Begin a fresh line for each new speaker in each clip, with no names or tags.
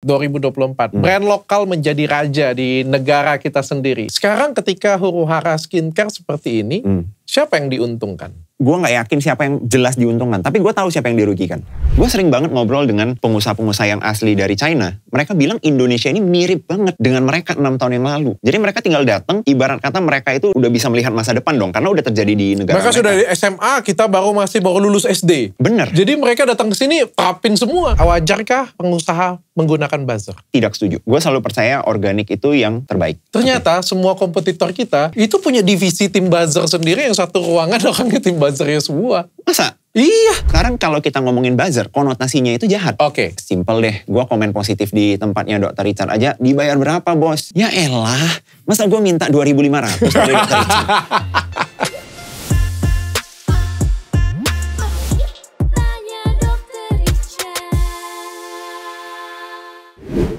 2024. Brand lokal menjadi raja di negara kita sendiri. Sekarang ketika huru-hara skincare seperti ini, siapa yang diuntungkan?
Gue gak yakin siapa yang jelas diuntungkan, tapi gue tahu siapa yang dirugikan. Gue sering banget ngobrol dengan pengusaha-pengusaha yang asli dari China. Mereka bilang Indonesia ini mirip banget dengan mereka 6 tahun yang lalu. Jadi mereka tinggal datang, ibarat kata mereka itu udah bisa melihat masa depan dong, karena udah terjadi di negara
mereka. Sudah di SMA, kita baru lulus SD.
Bener.
Jadi mereka datang ke sini terapin semua. Wajarkah pengusaha menggunakan buzzer?
Tidak setuju. Gue selalu percaya organik itu yang terbaik.
Ternyata semua kompetitor kita itu punya divisi tim buzzer sendiri yang satu ruangan orangnya tim buzzernya semua.
Masa?
Iya.
Sekarang kalau kita ngomongin buzzer, konotasinya itu jahat.
Oke.
Simple deh, gue komen positif di tempatnya Dr. Richard aja, dibayar berapa bos? Ya elah, masa gue minta 2.500 dari Dr. Richard?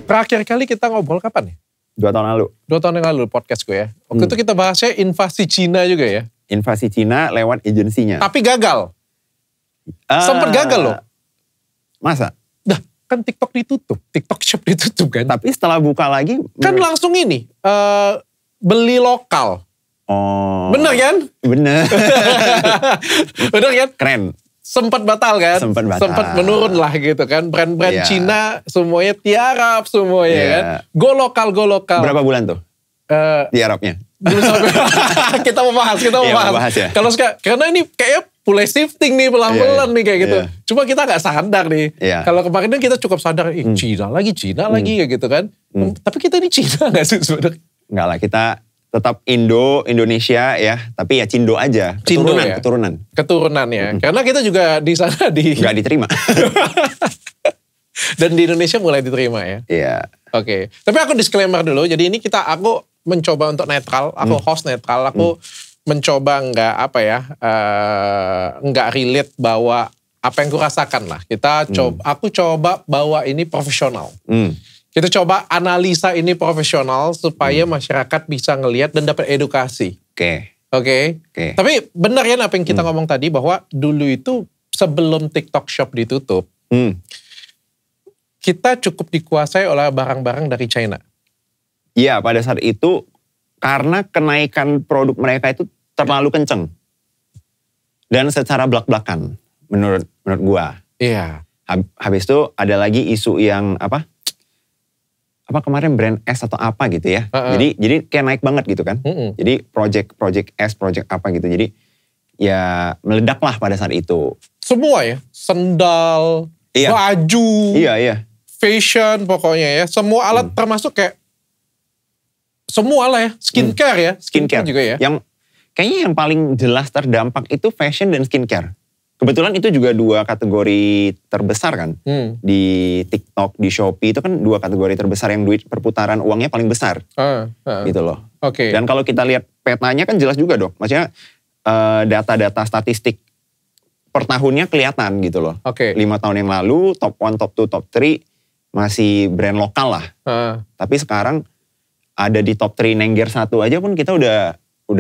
Terakhir kali kita ngobrol kapan ya?
2 tahun lalu.
2 tahun yang lalu podcast gue ya. Waktu itu kita bahasnya invasi Cina juga ya.
Invasi Cina lewat agensinya.
Tapi gagal. Sempat gagal loh.
Masa?
Dah, kan TikTok ditutup. TikTok Shop ditutup kan.
Tapi setelah buka lagi.
Kan langsung ini. Beli lokal.
Oh.
Bener kan?
Bener.
Bener kan?
Keren.
Sempat batal kan? Sempat menurun lah gitu kan. Brand-brand Cina semuanya tiarap semuanya kan. Go lokal.
Berapa bulan tuh? Tiarapnya?
Belum sampai. kita mau bahas.
Ya.
Kalau karena ini kayaknya mulai shifting nih pelan-pelan nih kayak gitu. Cuma kita nggak sadar nih. Kalau kemarin kita cukup sadar, Cina lagi kayak gitu kan. Tapi kita ini Cina nggak sih sebenarnya?
Nggak lah, kita tetap Indonesia ya, tapi ya Cindo aja. Keturunan
ya. Karena kita juga di sana
nggak diterima.
Dan di Indonesia mulai diterima ya.
Iya.
Oke. Tapi aku disclaimer dulu. Jadi ini aku mencoba untuk netral. Aku host netral. Aku mencoba nggak relate bahwa apa yang kurasakan lah. Aku coba bawa ini profesional. Kita coba analisa ini profesional supaya masyarakat bisa ngelihat dan dapat edukasi. Oke. Tapi benar ya apa yang kita ngomong tadi bahwa dulu itu sebelum TikTok Shop ditutup, kita cukup dikuasai oleh barang-barang dari China.
Iya, pada saat itu karena kenaikan produk mereka itu terlalu kenceng. Dan secara belak-belakan menurut gua.
Iya.
Habis itu ada lagi isu yang apa kemarin brand S atau apa gitu ya. Jadi kayak naik banget gitu kan. Jadi project S, project apa gitu. Jadi ya meledak lah pada saat itu.
Semua ya, sendal, baju, fashion pokoknya ya. Semua alat termasuk kayak semua lah ya, skincare juga ya.
Yang kayaknya yang paling jelas terdampak itu fashion dan skincare. Kebetulan itu juga 2 kategori terbesar kan. Di TikTok, di Shopee itu kan 2 kategori terbesar yang duit perputaran uangnya paling besar. Gitu loh.
Oke.
Dan kalau kita lihat petanya kan jelas juga dong. Maksudnya data-data statistik per tahunnya kelihatan gitu loh. 5 tahun yang lalu top 1, top 2, top 3 masih brand lokal lah. Tapi sekarang ada di top 3 Nengger 1 aja pun kita udah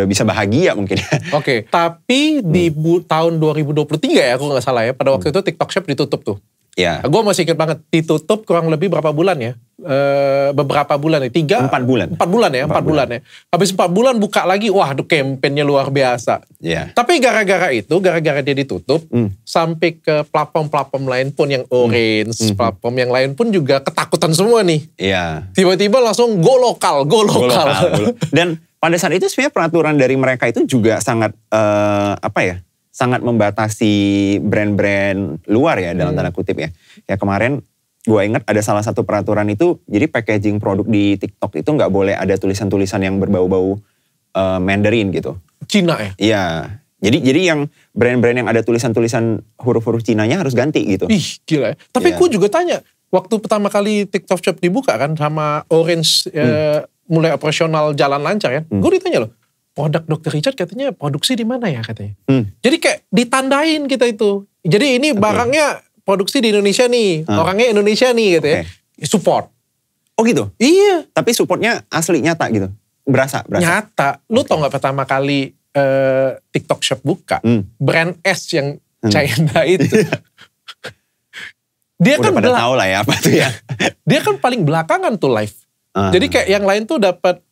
bisa bahagia mungkin.
Oke. Tapi di tahun 2023 ya aku nggak salah ya. Pada waktu itu TikTok Shop ditutup tuh.
Iya.
Gue masih ingat banget. Ditutup kurang lebih berapa bulan ya? Beberapa bulan ya. 4
bulan.
4 bulan ya. 4 bulan ya. Habis 4 bulan buka lagi. Wah kampanye luar biasa.
Iya.
Tapi gara-gara dia ditutup. Sampai ke platform-platform lain pun yang orange. Platform yang lain pun juga ketakutan semua nih.
Iya.
Tiba-tiba langsung go lokal.
Dan pada saat itu sebenarnya peraturan dari mereka itu juga sangat sangat membatasi brand-brand luar ya dalam tanda kutip ya. Ya kemarin gue ingat ada salah satu peraturan itu, jadi packaging produk di TikTok itu nggak boleh ada tulisan-tulisan yang berbau-bau Mandarin gitu.
Cina ya?
Iya. Jadi yang brand-brand yang ada tulisan-tulisan huruf-huruf Cinanya harus ganti gitu.
Ih gila ya. Tapi gue juga tanya, waktu pertama kali TikTok Shop dibuka kan sama Orange mulai operasional jalan lancar kan. Gue ditanya loh, produk Dr. Richard katanya produksi di mana ya katanya. Jadi kayak ditandain kita itu. Jadi ini barangnya produksi di Indonesia nih. Orangnya Indonesia nih gitu ya. Support.
Oh gitu?
Iya.
Tapi supportnya asli nyata gitu? Berasa?
Nyata. Lu tau gak pertama kali TikTok Shop buka. Brand S yang China itu. Dia
Udah
kan
pada tahu lah ya apa tuh ya.
dia kan paling belakangan tuh live. Jadi kayak yang lain tuh dapat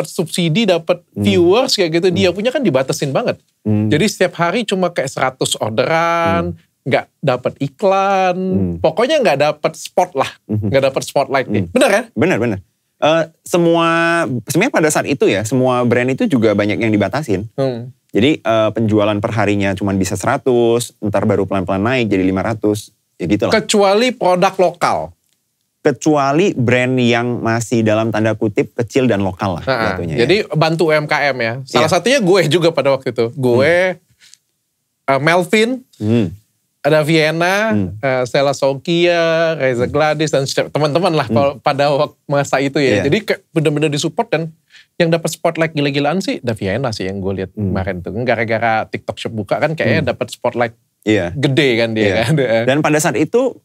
subsidi, dapat viewers kayak gitu. Dia punya kan dibatasin banget. Jadi setiap hari cuma kayak 100 orderan, nggak dapat iklan, pokoknya nggak dapat spot lah, nggak dapat spotlight nih. Benar kan?
Benar. Sebenarnya pada saat itu ya, semua brand itu juga banyak yang dibatasin. Jadi penjualan perharinya cuma bisa 100, ntar baru pelan-pelan naik jadi 500, ya gitu lah.
Kecuali produk lokal.
Kecuali brand yang masih dalam tanda kutip kecil dan lokal lah. Jatuhnya,
jadi bantu UMKM ya. Salah satunya gue juga pada waktu itu. Gue, Melvin, ada Vienna, Stella Sokia, Reza Gladys, dan teman-teman lah pada waktu masa itu ya. Jadi benar-benar disupport, dan yang dapat spotlight gila-gilaan sih Da Vienna sih yang gue lihat kemarin tuh. Gara-gara TikTok Shop buka kan kayaknya dapat spotlight gede kan dia kan.
Dan pada saat itu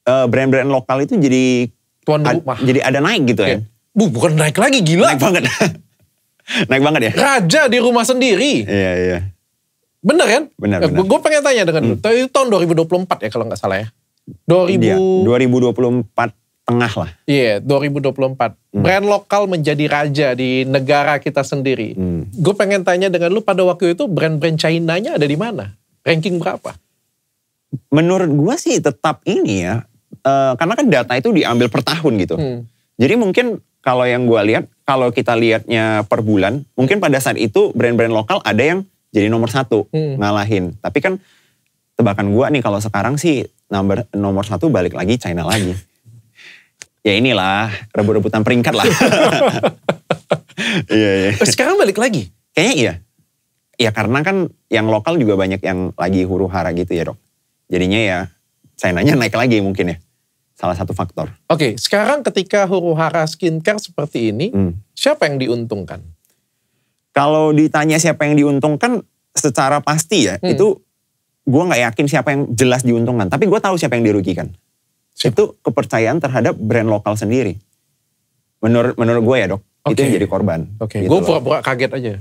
brand-brand lokal itu jadi
tuan rumah.
Jadi ada naik gitu ya.
Bukan naik lagi, gila.
Naik banget. Naik banget ya.
Raja di rumah sendiri.
Iya.
Bener kan?
Benar.
Gue pengen tanya dengan lu. Itu tahun 2024 ya kalau nggak salah ya.
2024 tengah lah.
Iya, 2024. Brand lokal menjadi raja di negara kita sendiri. Gue pengen tanya dengan lu, pada waktu itu brand-brand China-nya ada di mana? Ranking berapa?
Menurut gue sih tetap ini ya. Karena kan data itu diambil per tahun gitu. Jadi mungkin kalau yang gue lihat, kalau kita lihatnya per bulan, mungkin pada saat itu brand-brand lokal ada yang jadi nomor 1 ngalahin. Tapi kan tebakan gue nih kalau sekarang sih nomor 1 balik lagi China lagi. Ya inilah, rebut-rebutan peringkat lah. Iya.
Sekarang balik lagi?
Kayaknya iya. Ya karena kan yang lokal juga banyak yang lagi huru hara gitu ya dok. Jadinya ya China-nya naik lagi mungkin ya. Salah satu faktor.
Oke, sekarang ketika huru hara skincare seperti ini, siapa yang diuntungkan?
Kalau ditanya siapa yang diuntungkan, secara pasti ya, itu gue gak yakin siapa yang jelas diuntungkan. Tapi gue tahu siapa yang dirugikan. Itu kepercayaan terhadap brand lokal sendiri. Menurut gue ya dok, itu yang jadi korban.
Oke,
gitu
gue pura-pura kaget aja.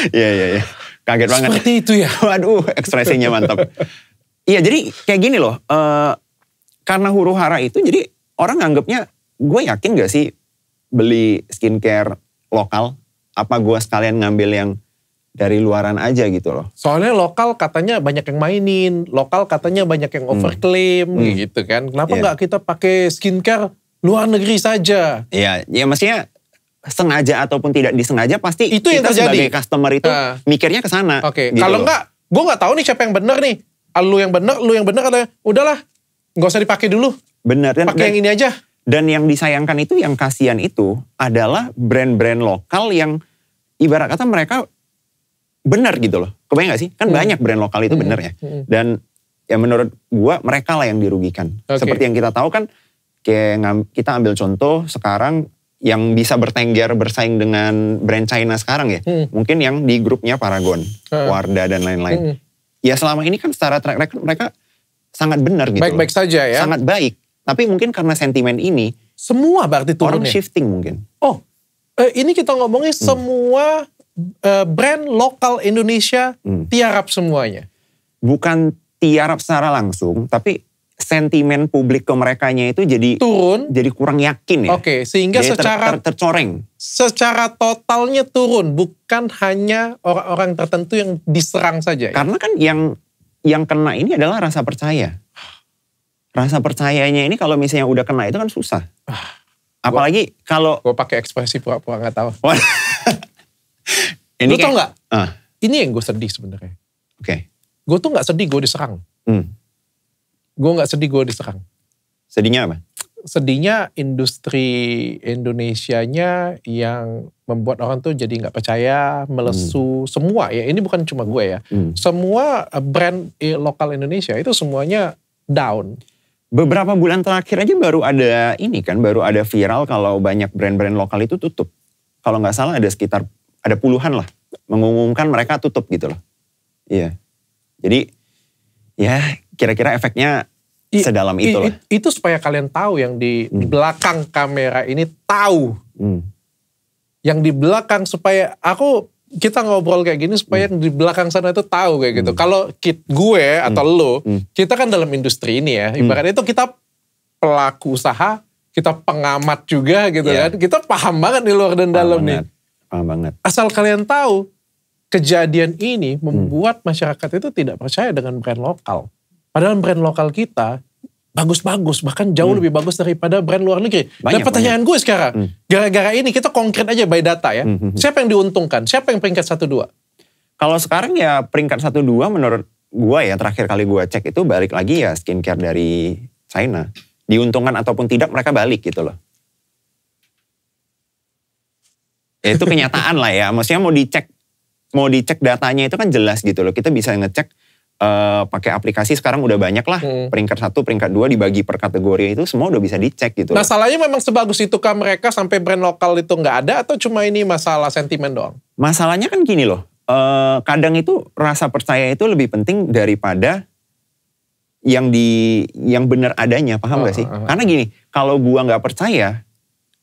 Iya. Kaget banget.
Seperti itu ya?
Waduh, ekspresinya mantap. Iya, jadi kayak gini loh. Karena huru hara itu, jadi orang nganggapnya, gue yakin gak sih beli skincare lokal? Apa gue sekalian ngambil yang dari luaran aja gitu loh. Soalnya
lokal katanya banyak yang mainin, lokal katanya banyak yang overclaim gitu kan. Kenapa nggak kita pakai skincare luar negeri saja?
Iya, ya maksudnya sengaja ataupun tidak disengaja pasti
itu yang
kita
terjadi.
Sebagai customer itu mikirnya ke sana.
Oke.
Gitu
kalau nggak, gue nggak tahu nih siapa yang benar nih. Lu yang benar katanya, udahlah, nggak usah dipakai dulu.
Benar.
Pakai yang ini aja.
Dan yang disayangkan itu, yang kasihan itu adalah brand-brand lokal yang ibarat kata mereka benar gitu loh. Kebayang gak sih? Kan banyak brand lokal itu benar ya. Dan ya menurut gua mereka lah yang dirugikan. Seperti yang kita tahu kan, kayak kita ambil contoh sekarang yang bisa bertengger bersaing dengan brand China sekarang ya. Mungkin yang di grupnya Paragon, Wardah dan lain-lain. Ya selama ini kan secara track record mereka sangat benar gitu.
Baik-baik saja ya.
Sangat baik. Tapi mungkin karena sentimen ini,
semua berarti turun
orang shifting mungkin.
Oh, ini kita ngomongin semua brand lokal Indonesia tiarap semuanya.
Bukan tiarap secara langsung, tapi sentimen publik ke merekanya itu jadi
turun,
jadi kurang yakin ya.
Oke, sehingga jadi secara
tercoreng.
Secara totalnya turun, bukan hanya orang-orang tertentu yang diserang saja. Ya?
Karena kan yang kena ini adalah rasa percaya. Rasa percayanya ini kalau misalnya udah kena itu kan susah. Apalagi kalau
gue pakai ekspresi pura-pura nggak tahu.
Ini
lu tau nggak? Ini yang gue sedih sebenarnya.
Oke.
Gue tuh nggak sedih gue diserang. Gue nggak sedih gue diserang.
Sedihnya apa?
Sedihnya industri Indonesianya yang membuat orang tuh jadi nggak percaya, melesu semua ya. Ini bukan cuma gue ya. Semua brand lokal Indonesia itu semuanya down.
Beberapa bulan terakhir aja baru ada ini kan, baru ada viral kalau banyak brand-brand lokal itu tutup. Kalau nggak salah ada sekitar, ada puluhan lah, mengumumkan mereka tutup gitu loh. Iya. Jadi ya kira-kira efeknya sedalam itu lah.
Itu supaya kalian tahu yang di belakang kamera ini tahu. Yang di belakang supaya aku kita ngobrol kayak gini supaya yang di belakang sana itu tahu kayak gitu. Kalau gue atau lo, kita kan dalam industri ini ya, ibaratnya itu kita pelaku usaha, kita pengamat juga gitu kan. Kita paham banget di luar dan dalam nih.
Paham banget.
Asal kalian tahu, kejadian ini membuat masyarakat itu tidak percaya dengan brand lokal. Padahal brand lokal kita bagus-bagus, bahkan jauh lebih bagus daripada brand luar negeri. Dan pertanyaan gue sekarang, gara-gara ini kita konkret aja by data ya. Siapa yang diuntungkan? Siapa yang peringkat 1-2?
Kalau sekarang ya peringkat 1-2 menurut gue ya, terakhir kali gue cek itu balik lagi ya skincare dari China. Diuntungkan ataupun tidak mereka balik gitu loh. Ya itu kenyataan lah ya. Maksudnya mau dicek datanya itu kan jelas gitu loh. Kita bisa ngecek pakai aplikasi sekarang udah banyak lah. Peringkat 1, peringkat 2 dibagi per kategori itu semua udah bisa dicek gitu.
Nah salahnya memang sebagus itu kah mereka sampai brand lokal itu nggak ada atau cuma ini masalah sentimen doang?
Masalahnya kan gini loh. Kadang itu rasa percaya itu lebih penting daripada yang benar adanya, paham gak sih? Karena gini, kalau gua nggak percaya,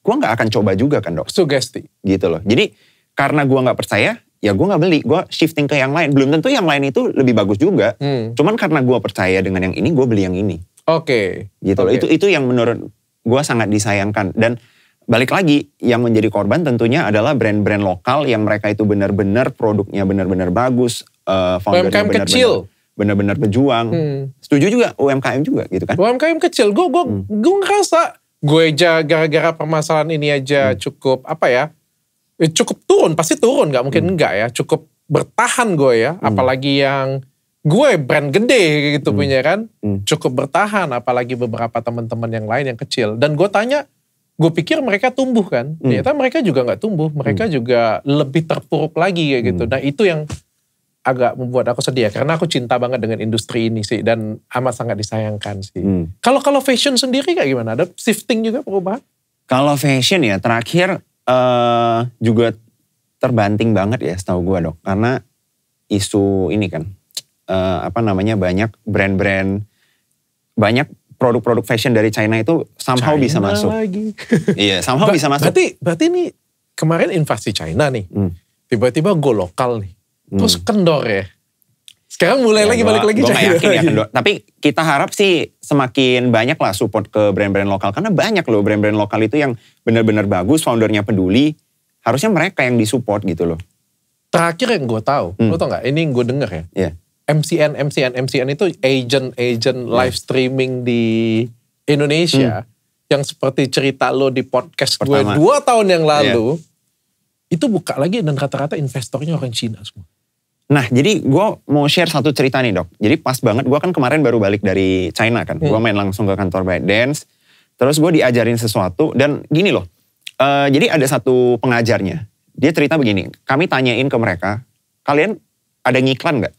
gua nggak akan coba juga kan dok.
Sugesti. Gitu
loh. Jadi karena gua nggak percaya, ya gue gak beli, gue shifting ke yang lain. Belum tentu yang lain itu lebih bagus juga. Cuman karena gue percaya dengan yang ini, gue beli yang ini. Gitu loh. Itu yang menurut gue sangat disayangkan. Dan balik lagi, yang menjadi korban tentunya adalah brand-brand lokal yang mereka itu benar-benar produknya benar-benar bagus.
UMKM kecil.
Benar-benar berjuang. Setuju juga UMKM juga gitu kan.
UMKM kecil, gue ngerasa gue aja gara-gara permasalahan ini aja cukup cukup turun, pasti turun, gak mungkin enggak ya. Cukup bertahan gue ya, apalagi yang gue brand gede gitu punya kan. Cukup bertahan, apalagi beberapa teman-teman yang lain yang kecil. Dan gue tanya, gue pikir mereka tumbuh kan. Ternyata mereka juga gak tumbuh, mereka juga lebih terpuruk lagi kayak gitu. Nah itu yang agak membuat aku sedih ya, karena aku cinta banget dengan industri ini sih. Dan amat sangat disayangkan sih. Kalau fashion sendiri kayak gimana? Ada shifting juga perubahan? Kalau
fashion ya terakhir, juga terbanting banget ya setahu gue dok, karena isu ini kan banyak brand-brand, banyak produk-produk fashion dari China itu somehow bisa masuk. Iya, somehow bisa masuk.
Berarti ini kemarin invasi China nih, tiba-tiba go lokal nih, terus kendor ya. Sekarang mulai lagi balik lagi
China. Gue gak yakin ya kendor, tapi kita harap sih semakin banyak lah support ke brand-brand lokal, karena banyak loh brand-brand lokal itu yang benar-benar bagus, foundernya peduli. Harusnya mereka yang disupport gitu loh.
Terakhir yang gue tahu, lo tau gak? Ini yang gue denger ya.
Yeah.
MCN itu agent live streaming di Indonesia. Yang seperti cerita lo di podcast pertama. Gue 2 tahun yang lalu. Itu buka lagi dan rata-rata investornya orang Cina semua.
Nah jadi gue mau share satu cerita nih dok. Jadi pas banget, gue kan kemarin baru balik dari China kan. Gue main langsung ke kantor ByteDance. Terus gue diajarin sesuatu dan gini loh. Jadi ada satu pengajarnya. Dia cerita begini, kami tanyain ke mereka, kalian ada ngiklan gak?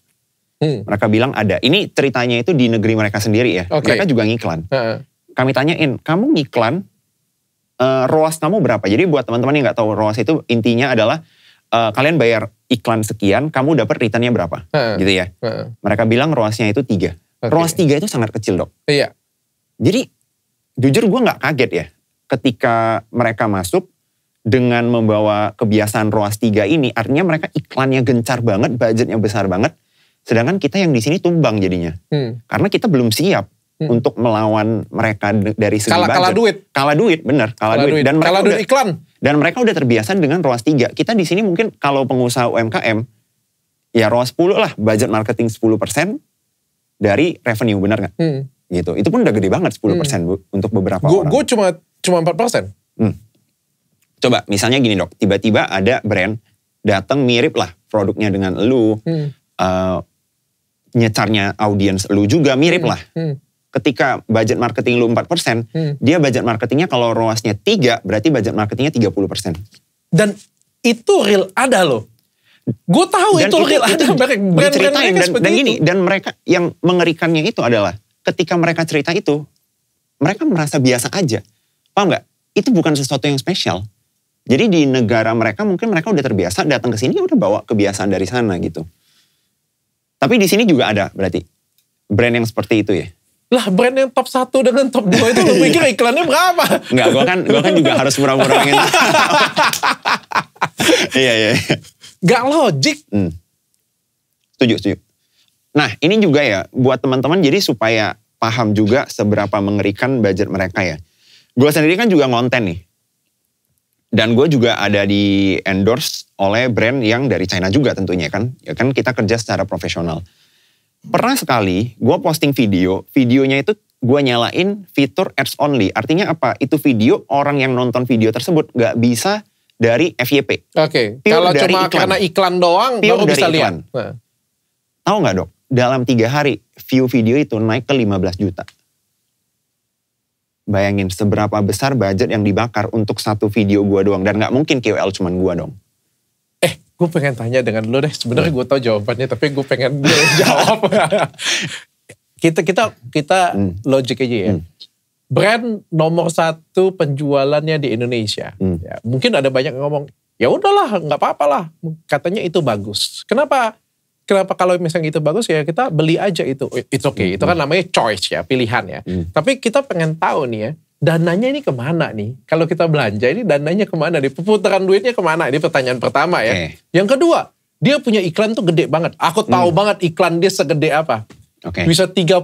Mereka bilang ada. Ini ceritanya itu di negeri mereka sendiri ya. Mereka juga ngiklan. Kami tanyain, kamu ngiklan, ROAS kamu berapa? Jadi buat teman-teman yang gak tahu ROAS itu intinya adalah kalian bayar iklan sekian, kamu dapat returnnya berapa? Gitu ya. Mereka bilang ROAS-nya itu 3. ROAS 3 itu sangat kecil dok.
Iya.
Jadi jujur gue gak kaget ya. Ketika mereka masuk dengan membawa kebiasaan ROAS 3 ini, artinya mereka iklannya gencar banget, budgetnya besar banget. Sedangkan kita yang di sini tumbang jadinya. Karena kita belum siap untuk melawan mereka dari segi budget. Kalah duit, bener. Kalah duit. Dan mereka
duit iklan.
Dan mereka udah terbiasa dengan ROAS 3. Kita di sini mungkin kalau pengusaha UMKM, ya ROAS 10 lah, budget marketing 10% dari revenue, bener gak? Gitu. Itu pun udah gede banget 10% untuk beberapa orang.
Gue cuma 4%.
Coba misalnya gini dok, tiba-tiba ada brand datang mirip lah produknya dengan lu, nyecarnya audiens lu juga mirip lah. Ketika budget marketing lu 4%, dia budget marketingnya kalau ROAS-nya 3, berarti budget marketingnya 30%.
Dan itu real ada loh. Gue tahu dan itu real ada.
Brand-brand dan gini, dan mereka yang mengerikannya itu adalah ketika mereka cerita itu, mereka merasa biasa aja. Paham gak? Itu bukan sesuatu yang spesial. Jadi di negara mereka mungkin mereka udah terbiasa datang ke sini ya udah bawa kebiasaan dari sana gitu. Tapi di sini juga ada berarti brand yang seperti itu ya.
Lah brand yang top 1 dengan top 2 itu lu pikir iklannya berapa?
Enggak, gue kan juga harus murah-murahin. Iya.
Gak logik.
Setuju. Nah ini juga ya buat teman-teman jadi supaya paham juga seberapa mengerikan budget mereka ya. Gue sendiri kan juga ngonten nih. Dan gue juga ada di endorse oleh brand yang dari China juga tentunya kan. Ya kan kita kerja secara profesional. Pernah sekali gue posting videonya itu gue nyalain fitur ads only. Artinya apa? Itu video orang yang nonton video tersebut gak bisa dari FYP.
Oke. Kalau cuma karena iklan doang baru bisa lihat. Nah.
Tahu gak dok? Dalam 3 hari view video itu naik ke 15 juta. Bayangin seberapa besar budget yang dibakar untuk satu video gue doang. Dan gak mungkin KOL cuman gue dong.
Gue pengen tanya dengan lo deh. Sebenarnya gue tahu jawabannya tapi gue pengen jawab. kita logik aja ya. Brand nomor 1 penjualannya di Indonesia. Ya, mungkin ada banyak yang ngomong, ya udahlah nggak apa-apa lah. Katanya itu bagus. Kenapa kalau misalnya itu bagus ya kita beli aja itu. It's okay. Itu kan namanya choice ya, pilihan ya. Tapi kita pengen tahu nih ya, dananya ini kemana nih? Kalau kita belanja ini dananya kemana nih? Perputaran duitnya kemana? Ini pertanyaan pertama ya. Yang kedua, dia punya iklan tuh gede banget. Aku tahu banget iklan dia segede apa. Bisa 30%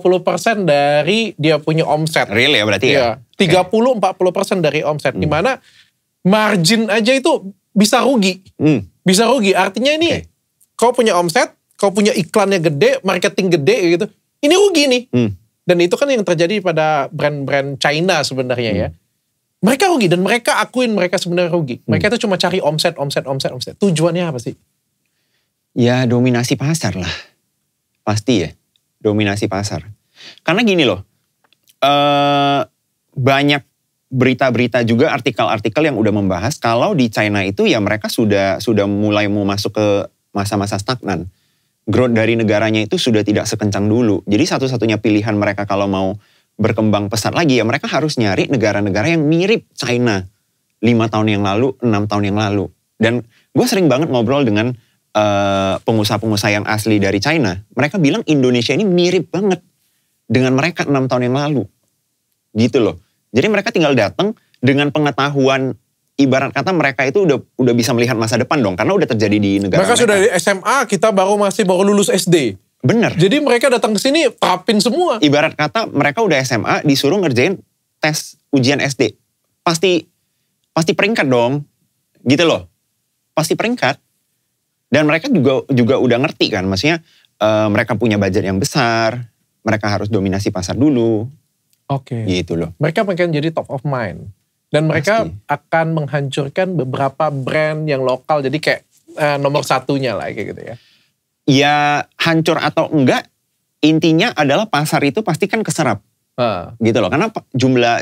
dari dia punya omset.
Real ya berarti ya?
30-40% dari omset. Dimana margin aja itu bisa rugi. Bisa rugi. Artinya ini kau punya omset, kau punya iklannya gede, marketing gede gitu. Ini rugi nih. Dan itu kan yang terjadi pada brand-brand China sebenarnya ya. Mereka rugi dan mereka akuin mereka sebenarnya rugi. Mereka itu cuma cari omset. Tujuannya apa sih?
Ya dominasi pasar lah. Pasti ya. Dominasi pasar. Karena gini loh. Banyak berita-berita juga artikel-artikel yang udah membahas kalau di China itu ya mereka sudah mulai mau masuk ke masa-masa stagnan. Growth dari negaranya itu sudah tidak sekencang dulu. Jadi satu-satunya pilihan mereka kalau mau berkembang pesat lagi ya mereka harus nyari negara-negara yang mirip China 5 tahun yang lalu, 6 tahun yang lalu. Dan gue sering banget ngobrol dengan pengusaha-pengusaha yang asli dari China. Mereka bilang Indonesia ini mirip banget dengan mereka 6 tahun yang lalu. Gitu loh. Jadi mereka tinggal datang dengan pengetahuan. Ibarat kata mereka itu udah bisa melihat masa depan dong. Karena udah terjadi di negara mereka.
Mereka sudah di SMA, kita baru lulus SD.
Bener.
Jadi mereka datang ke sini terapin semua.
Ibarat kata mereka udah SMA disuruh ngerjain tes ujian SD. Pasti peringkat dong. Gitu loh. Pasti peringkat. Dan mereka juga udah ngerti kan. Maksudnya mereka punya budget yang besar. Mereka harus dominasi pasar dulu.
Oke.
Gitu loh.
Mereka pengen jadi top of mind. Dan mereka akan menghancurkan beberapa brand yang lokal. Jadi kayak nomor satunya lah kayak gitu ya.
Ya hancur atau enggak. Intinya adalah pasar itu pasti kan keserap. Gitu loh. Karena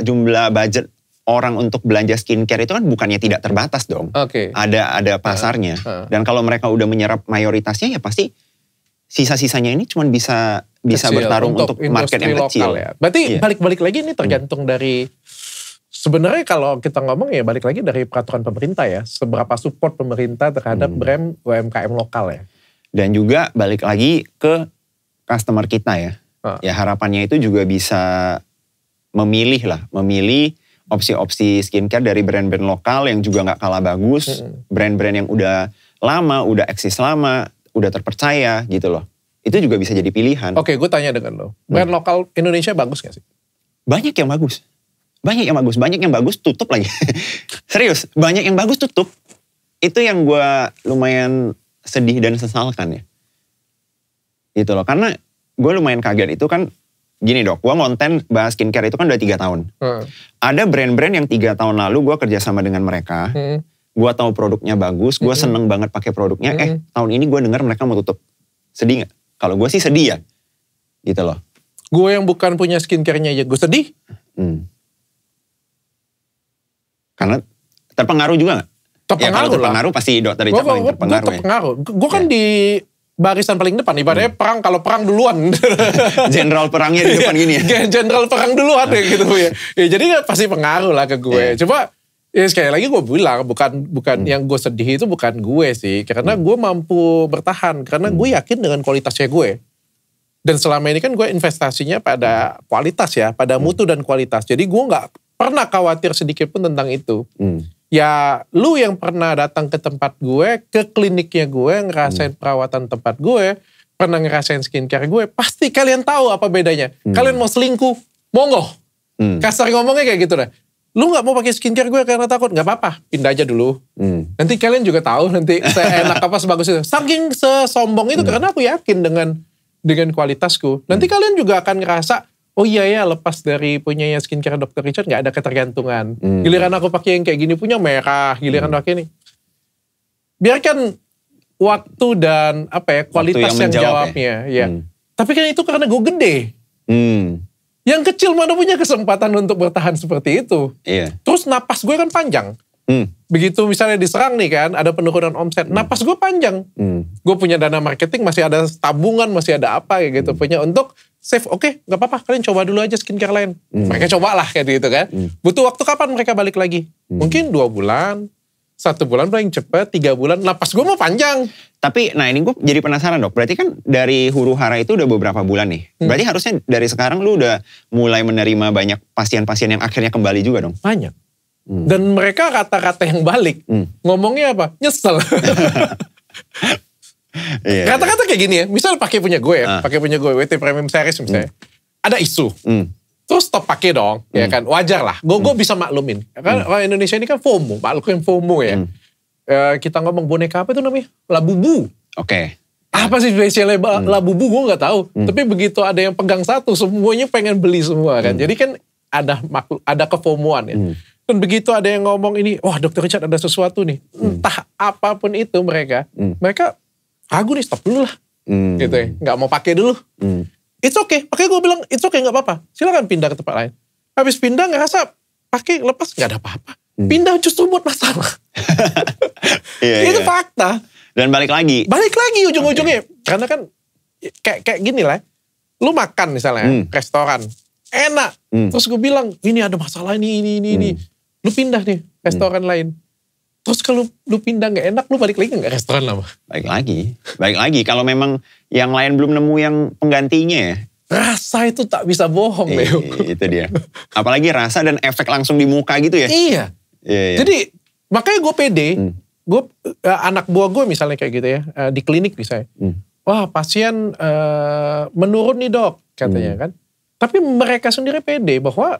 jumlah budget orang untuk belanja skincare itu kan bukannya tidak terbatas dong. Ada pasarnya. Dan kalau mereka udah menyerap mayoritasnya ya pasti sisa-sisanya ini cuma bisa bertarung untuk market yang kecil.
Ya. Berarti balik lagi ini tergantung dari... Sebenarnya kalau kita ngomong ya balik lagi dari peraturan pemerintah ya. Seberapa support pemerintah terhadap brand UMKM lokal ya.
Dan juga balik lagi ke customer kita ya. Ya harapannya itu juga bisa memilih opsi-opsi skincare dari brand-brand lokal yang juga gak kalah bagus. Brand-brand yang udah lama, udah eksis lama, udah terpercaya gitu loh. Itu juga bisa jadi pilihan.
Oke, gue tanya dengan lo. Brand lokal Indonesia bagus gak sih?
Banyak yang bagus. Banyak yang bagus tutup lagi. Serius, banyak yang bagus tutup. Itu yang gue lumayan sedih dan sesalkan ya. Gitu loh, karena gue lumayan kaget itu kan, gini dok, gue ngonten bahas skincare itu kan udah 3 tahun. Ada brand-brand yang 3 tahun lalu gue kerjasama dengan mereka, gue tahu produknya bagus, gue seneng banget pakai produknya, tahun ini gue dengar mereka mau tutup. Sedih gak? Kalau gue sih sedih ya. Gitu loh.
Gue yang bukan punya skincare-nya aja gue sedih.
Karena terpengaruh juga gak? Terpengaruh pasti dokter Richard paling terpengaruh.
Gue kan di barisan paling depan. Ibaratnya perang, kalau perang duluan.
Jenderal perangnya di depan gini ya?
Jenderal perang duluan ya gitu ya. Jadi pasti pengaruh lah ke gue. Coba ya sekali lagi gue bilang bukan yang gue sedih itu bukan gue sih. Karena gue mampu bertahan. Karena gue yakin dengan kualitasnya gue. Dan selama ini kan gue investasinya pada kualitas ya. Pada mutu dan kualitas. Jadi gue gak pernah khawatir sedikit pun tentang itu. Ya lu yang pernah datang ke tempat gue, ke kliniknya gue, ngerasain perawatan tempat gue, pernah ngerasain skincare gue, pasti kalian tahu apa bedanya. Kalian mau selingkuh, monggo. Kasar ngomongnya kayak gitu deh. Lu gak mau pakai skincare gue karena takut, gak apa-apa, pindah aja dulu. Nanti kalian juga tahu nanti seenak apa sebagus itu. Saking sesombong itu karena aku yakin dengan kualitasku. Nanti kalian juga akan ngerasa, oh iya ya, lepas dari punyanya skincare Dr. Richard gak ada ketergantungan. Giliran aku pakai yang kayak gini punya merah, giliran pakai ini. Biarkan waktu dan kualitas yang jawabnya. Ya. Tapi kan itu karena gue gede. Yang kecil mana punya kesempatan untuk bertahan seperti itu.
Iya.
Terus napas gue kan panjang. Begitu misalnya diserang nih kan, ada penurunan omset, napas gue panjang. Gue punya dana marketing, masih ada tabungan, masih ada apa kayak gitu. Punya untuk save, oke, gak apa-apa, kalian coba dulu aja skincare lain. Mereka cobalah kayak gitu kan. Butuh waktu kapan mereka balik lagi? Mungkin 2 bulan, 1 bulan paling cepet, 3 bulan, napas gue mau panjang.
Tapi, nah ini gue jadi penasaran dok, berarti kan dari huru hara itu udah beberapa bulan nih. Berarti harusnya dari sekarang lu udah mulai menerima banyak pasien-pasien yang akhirnya kembali juga dong?
Banyak. Dan mereka kata-kata yang balik, ngomongnya apa? Nyesel. Kata-kata kayak gini ya, misal pakai punya gue ya, pakai punya gue, WT Premium Series misalnya. Ada isu. Terus stop pakai dong, ya kan, wajar lah. Gue bisa maklumin. Kan orang Indonesia ini kan FOMO, makhluk yang FOMO ya. Kita ngomong boneka apa itu namanya? Labubu.
Oke.
Apa sih spesialnya Labubu, gue gak tahu. Tapi begitu ada yang pegang satu, semuanya pengen beli semua kan. Jadi kan ada kefomoan ya. Dan begitu ada yang ngomong ini, wah Dr. Richard ada sesuatu nih. Entah apapun itu mereka ragu nih, stop dulu lah. Gitu ya, gak mau pakai dulu. It's okay, makanya gue bilang it's okay, gak apa-apa. Silakan pindah ke tempat lain. Habis pindah ngerasa pakai lepas gak ada apa-apa. Pindah justru buat masalah. Itu fakta.
Dan balik lagi
ujung-ujungnya. Karena kan kayak gini lah. Lu makan misalnya restoran. Enak. Terus gue bilang ini ada masalah ini. Lu pindah nih restoran lain. Terus kalau lu pindah gak enak, lu balik lagi gak restoran lama?
Balik lagi. Kalau memang yang lain belum nemu yang penggantinya ya.
Rasa itu tak bisa bohong, Leo.
Itu dia. Apalagi rasa dan efek langsung di muka gitu ya.
Iya. Jadi makanya gue pede. Anak buah gue misalnya kayak gitu ya. Di klinik misalnya. Wah pasien menurun nih dok, katanya kan. Tapi mereka sendiri pede bahwa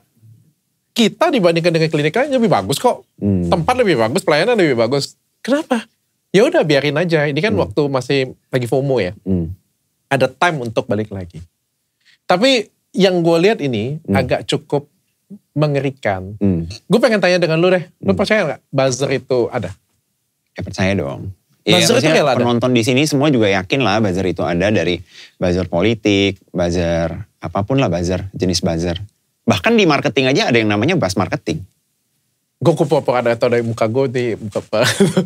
kita dibandingkan dengan klinik lain lebih bagus kok. Tempat lebih bagus, pelayanan lebih bagus. Kenapa? Ya udah biarin aja. Ini kan waktu masih lagi FOMO ya. Ada time untuk balik lagi. Tapi yang gue lihat ini agak cukup mengerikan. Gue pengen tanya dengan lu deh. Lu percaya gak buzzer itu ada?
Ya percaya dong.
Buzzer itu ada.
Penonton di sini semua juga yakin lah buzzer itu ada, dari buzzer politik, buzzer apapun lah buzzer, jenis buzzer. Bahkan di marketing aja ada yang namanya buzz marketing.
Gue pura-pura ada tau dari muka gue di muka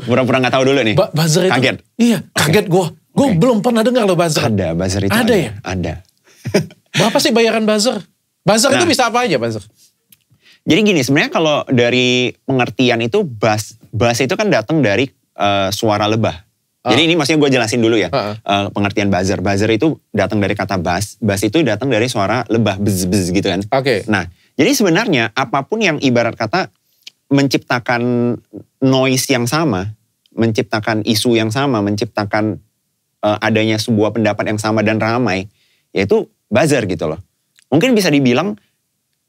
pura-pura gak tahu dulu nih.
Buzzer itu.
Kaget.
Iya, kaget gue. Gue belum pernah dengar loh buzzer.
Ada, buzzer itu
ada. Ya?
Ada.
Berapa sih bayaran buzzer? Buzzer itu bisa apa aja buzzer?
Jadi gini, sebenarnya kalau dari pengertian itu buzz itu kan datang dari suara lebah. Jadi ini maksudnya gue jelasin dulu ya. Pengertian buzzer. Buzzer itu datang dari kata buzz. Buzz itu datang dari suara lebah, buzz gitu kan.
Oke.
Nah, jadi sebenarnya apapun yang ibarat kata menciptakan noise yang sama, menciptakan isu yang sama, menciptakan adanya sebuah pendapat yang sama dan ramai, yaitu buzzer gitu loh. Mungkin bisa dibilang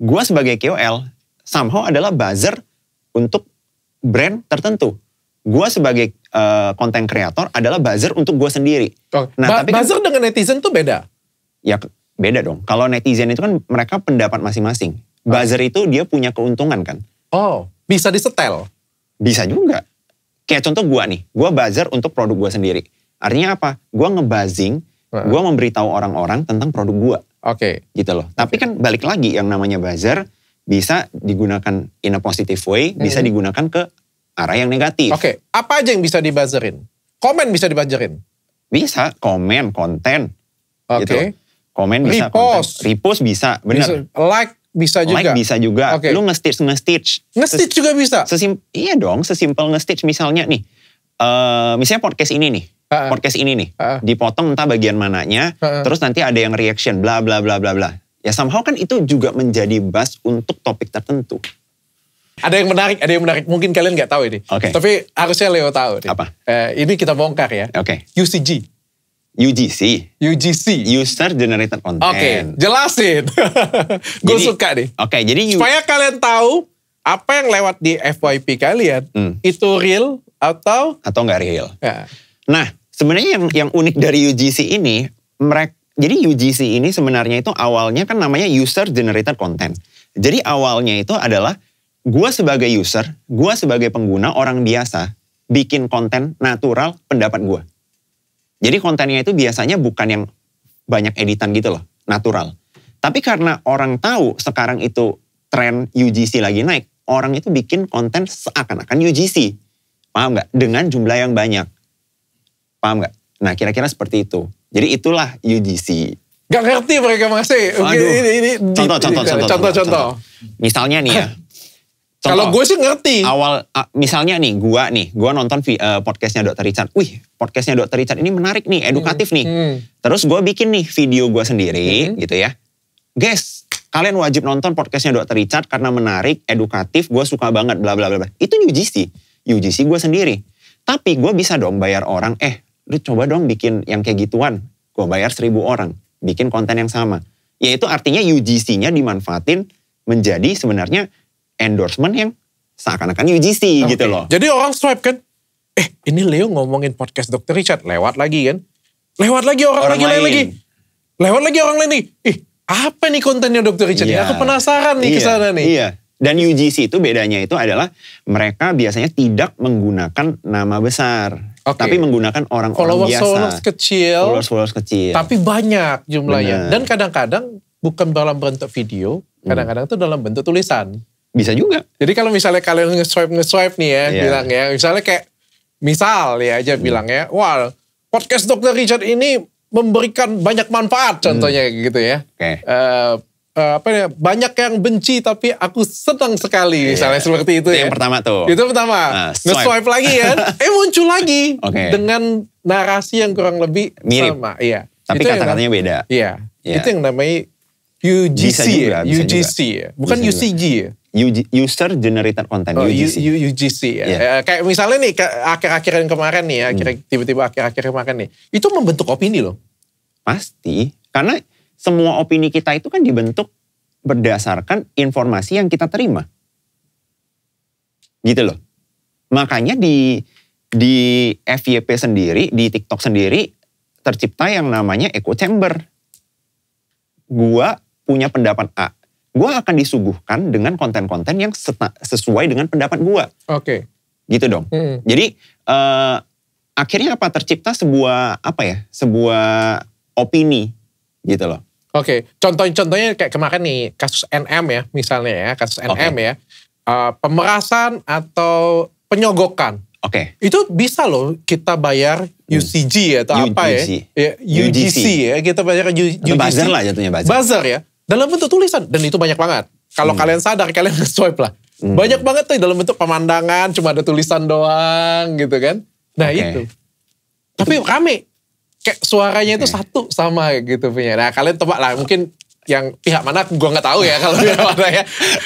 gue sebagai KOL somehow adalah buzzer untuk brand tertentu. Gue sebagai content creator adalah buzzer untuk gue sendiri.
Nah, tapi buzzer kan, dengan netizen tuh beda?
Ya beda dong. Kalau netizen itu kan mereka pendapat masing-masing. Buzzer itu dia punya keuntungan kan.
Oh, bisa disetel?
Bisa juga. Kayak contoh gue nih, gue buzzer untuk produk gue sendiri. Artinya apa? Gue nge-buzzing, gue memberitahu orang-orang tentang produk gue.
Oke.
Gitu loh. Tapi kan balik lagi yang namanya buzzer bisa digunakan in a positive way, bisa digunakan ke arah yang negatif.
Oke. Apa aja yang bisa dibuzzerin? Komen bisa dibuzzerin?
Bisa, komen, konten.
Oke.
Gitu. Komen bisa,
repost.
Repost bisa, benar.
Like bisa juga?
Like bisa juga.
Okay.
Lu nge-stitch.
Nge-stitch juga bisa?
Iya dong, sesimpel nge-stitch. Misalnya nih, misalnya podcast ini nih. Podcast ini nih, dipotong entah bagian mananya, terus nanti ada yang reaction, bla bla bla bla bla. Ya somehow kan itu juga menjadi buzz untuk topik tertentu.
Ada yang menarik. Mungkin kalian nggak tahu ini.
Oke.
Tapi harusnya Leo tahu nih.
Apa?
Ini kita bongkar ya.
Oke.
UCG.
UGC. User Generated Content.
Oke, jelasin. Gue suka nih.
Oke, jadi
supaya kalian tahu apa yang lewat di FYP kalian itu real atau
nggak real.
Ya.
Nah, sebenarnya yang unik dari UGC ini, jadi UGC ini sebenarnya itu awalnya kan namanya User Generated Content. Jadi awalnya itu adalah gue sebagai user, gue sebagai pengguna orang biasa bikin konten natural pendapat gue. Jadi kontennya itu biasanya bukan yang banyak editan gitu loh, natural. Tapi karena orang tahu sekarang itu tren UGC lagi naik, orang itu bikin konten seakan-akan UGC. Paham nggak? Dengan jumlah yang banyak. Paham nggak? Nah kira-kira seperti itu. Jadi itulah UGC.
Gak ngerti mereka masih. Ini contoh.
Misalnya nih ya.
Kalau gue sih ngerti.
Misalnya nih, gue nonton podcastnya Dr. Richard. Wih, podcastnya Dr. Richard ini menarik nih, edukatif nih. Terus gue bikin nih video gue sendiri gitu ya. Guys, kalian wajib nonton podcastnya Dr. Richard karena menarik, edukatif, gue suka banget, bla bla bla. Itu UGC gue sendiri. Tapi gue bisa dong bayar orang, lu coba dong bikin yang kayak gituan. Gue bayar 1.000 orang, bikin konten yang sama. Yaitu artinya UGC-nya dimanfaatin menjadi sebenarnya endorsement yang seakan-akan UGC gitu loh.
Jadi orang swipe kan, ini Leo ngomongin podcast Dr. Richard, lewat lagi kan. Lewat lagi orang lain. Lewat lagi orang lain nih. Apa nih kontennya Dr. Richard?
Iya.
Aku penasaran nih kesana nih.
Iya. Dan UGC itu bedanya itu adalah mereka biasanya tidak menggunakan nama besar. Tapi menggunakan orang-orang biasa. Followers kecil.
Tapi banyak jumlahnya.
Bener.
Dan kadang-kadang bukan dalam bentuk video, kadang-kadang itu dalam bentuk tulisan.
Bisa juga.
Jadi kalau misalnya kalian nge-swipe nih ya, bilang ya, misalnya kayak, bilang ya, wah podcast Dr. Richard ini memberikan banyak manfaat contohnya gitu ya. Banyak yang benci tapi aku senang sekali misalnya seperti itu ya.
Yang pertama tuh.
Itu pertama. Nge-swipe lagi kan, muncul lagi dengan narasi yang kurang lebih
mirip.
Sama. Iya.
Tapi kata-katanya beda.
Iya. Itu yang namanya UGC UGC ya. Bukan UCG ya.
User Generated Content,
UGC ya. Kayak misalnya nih, akhir-akhir yang kemarin nih ya, tiba-tiba akhir-akhir kemarin nih, itu membentuk opini loh.
Pasti, karena semua opini kita itu kan dibentuk berdasarkan informasi yang kita terima. Gitu loh. Makanya di FYP sendiri, di TikTok sendiri, tercipta yang namanya echo chamber. Gua punya pendapat A. Gue akan disuguhkan dengan konten-konten yang sesuai dengan pendapat gue.
Oke.
Gitu dong. Jadi akhirnya tercipta sebuah opini gitu loh.
Oke. Contohnya kayak kemarin nih kasus NM ya misalnya ya, kasus NM ya. Pemerasan atau penyogokan. Itu bisa loh kita bayar UCG atau apa ya. UGC ya. Kita bayar UGC.
Buzzer lah jatuhnya buzzer.
Buzzer ya. Dalam bentuk tulisan. Dan itu banyak banget. Kalau kalian sadar, kalian nge-swipe lah. Banyak banget tuh dalam bentuk pemandangan, cuma ada tulisan doang gitu kan. Nah itu. Tapi rame. Kayak suaranya itu satu sama gitu punya. Nah kalian tebak lah, mungkin yang pihak mana gue gak tahu ya. Kalau pihak mana ya.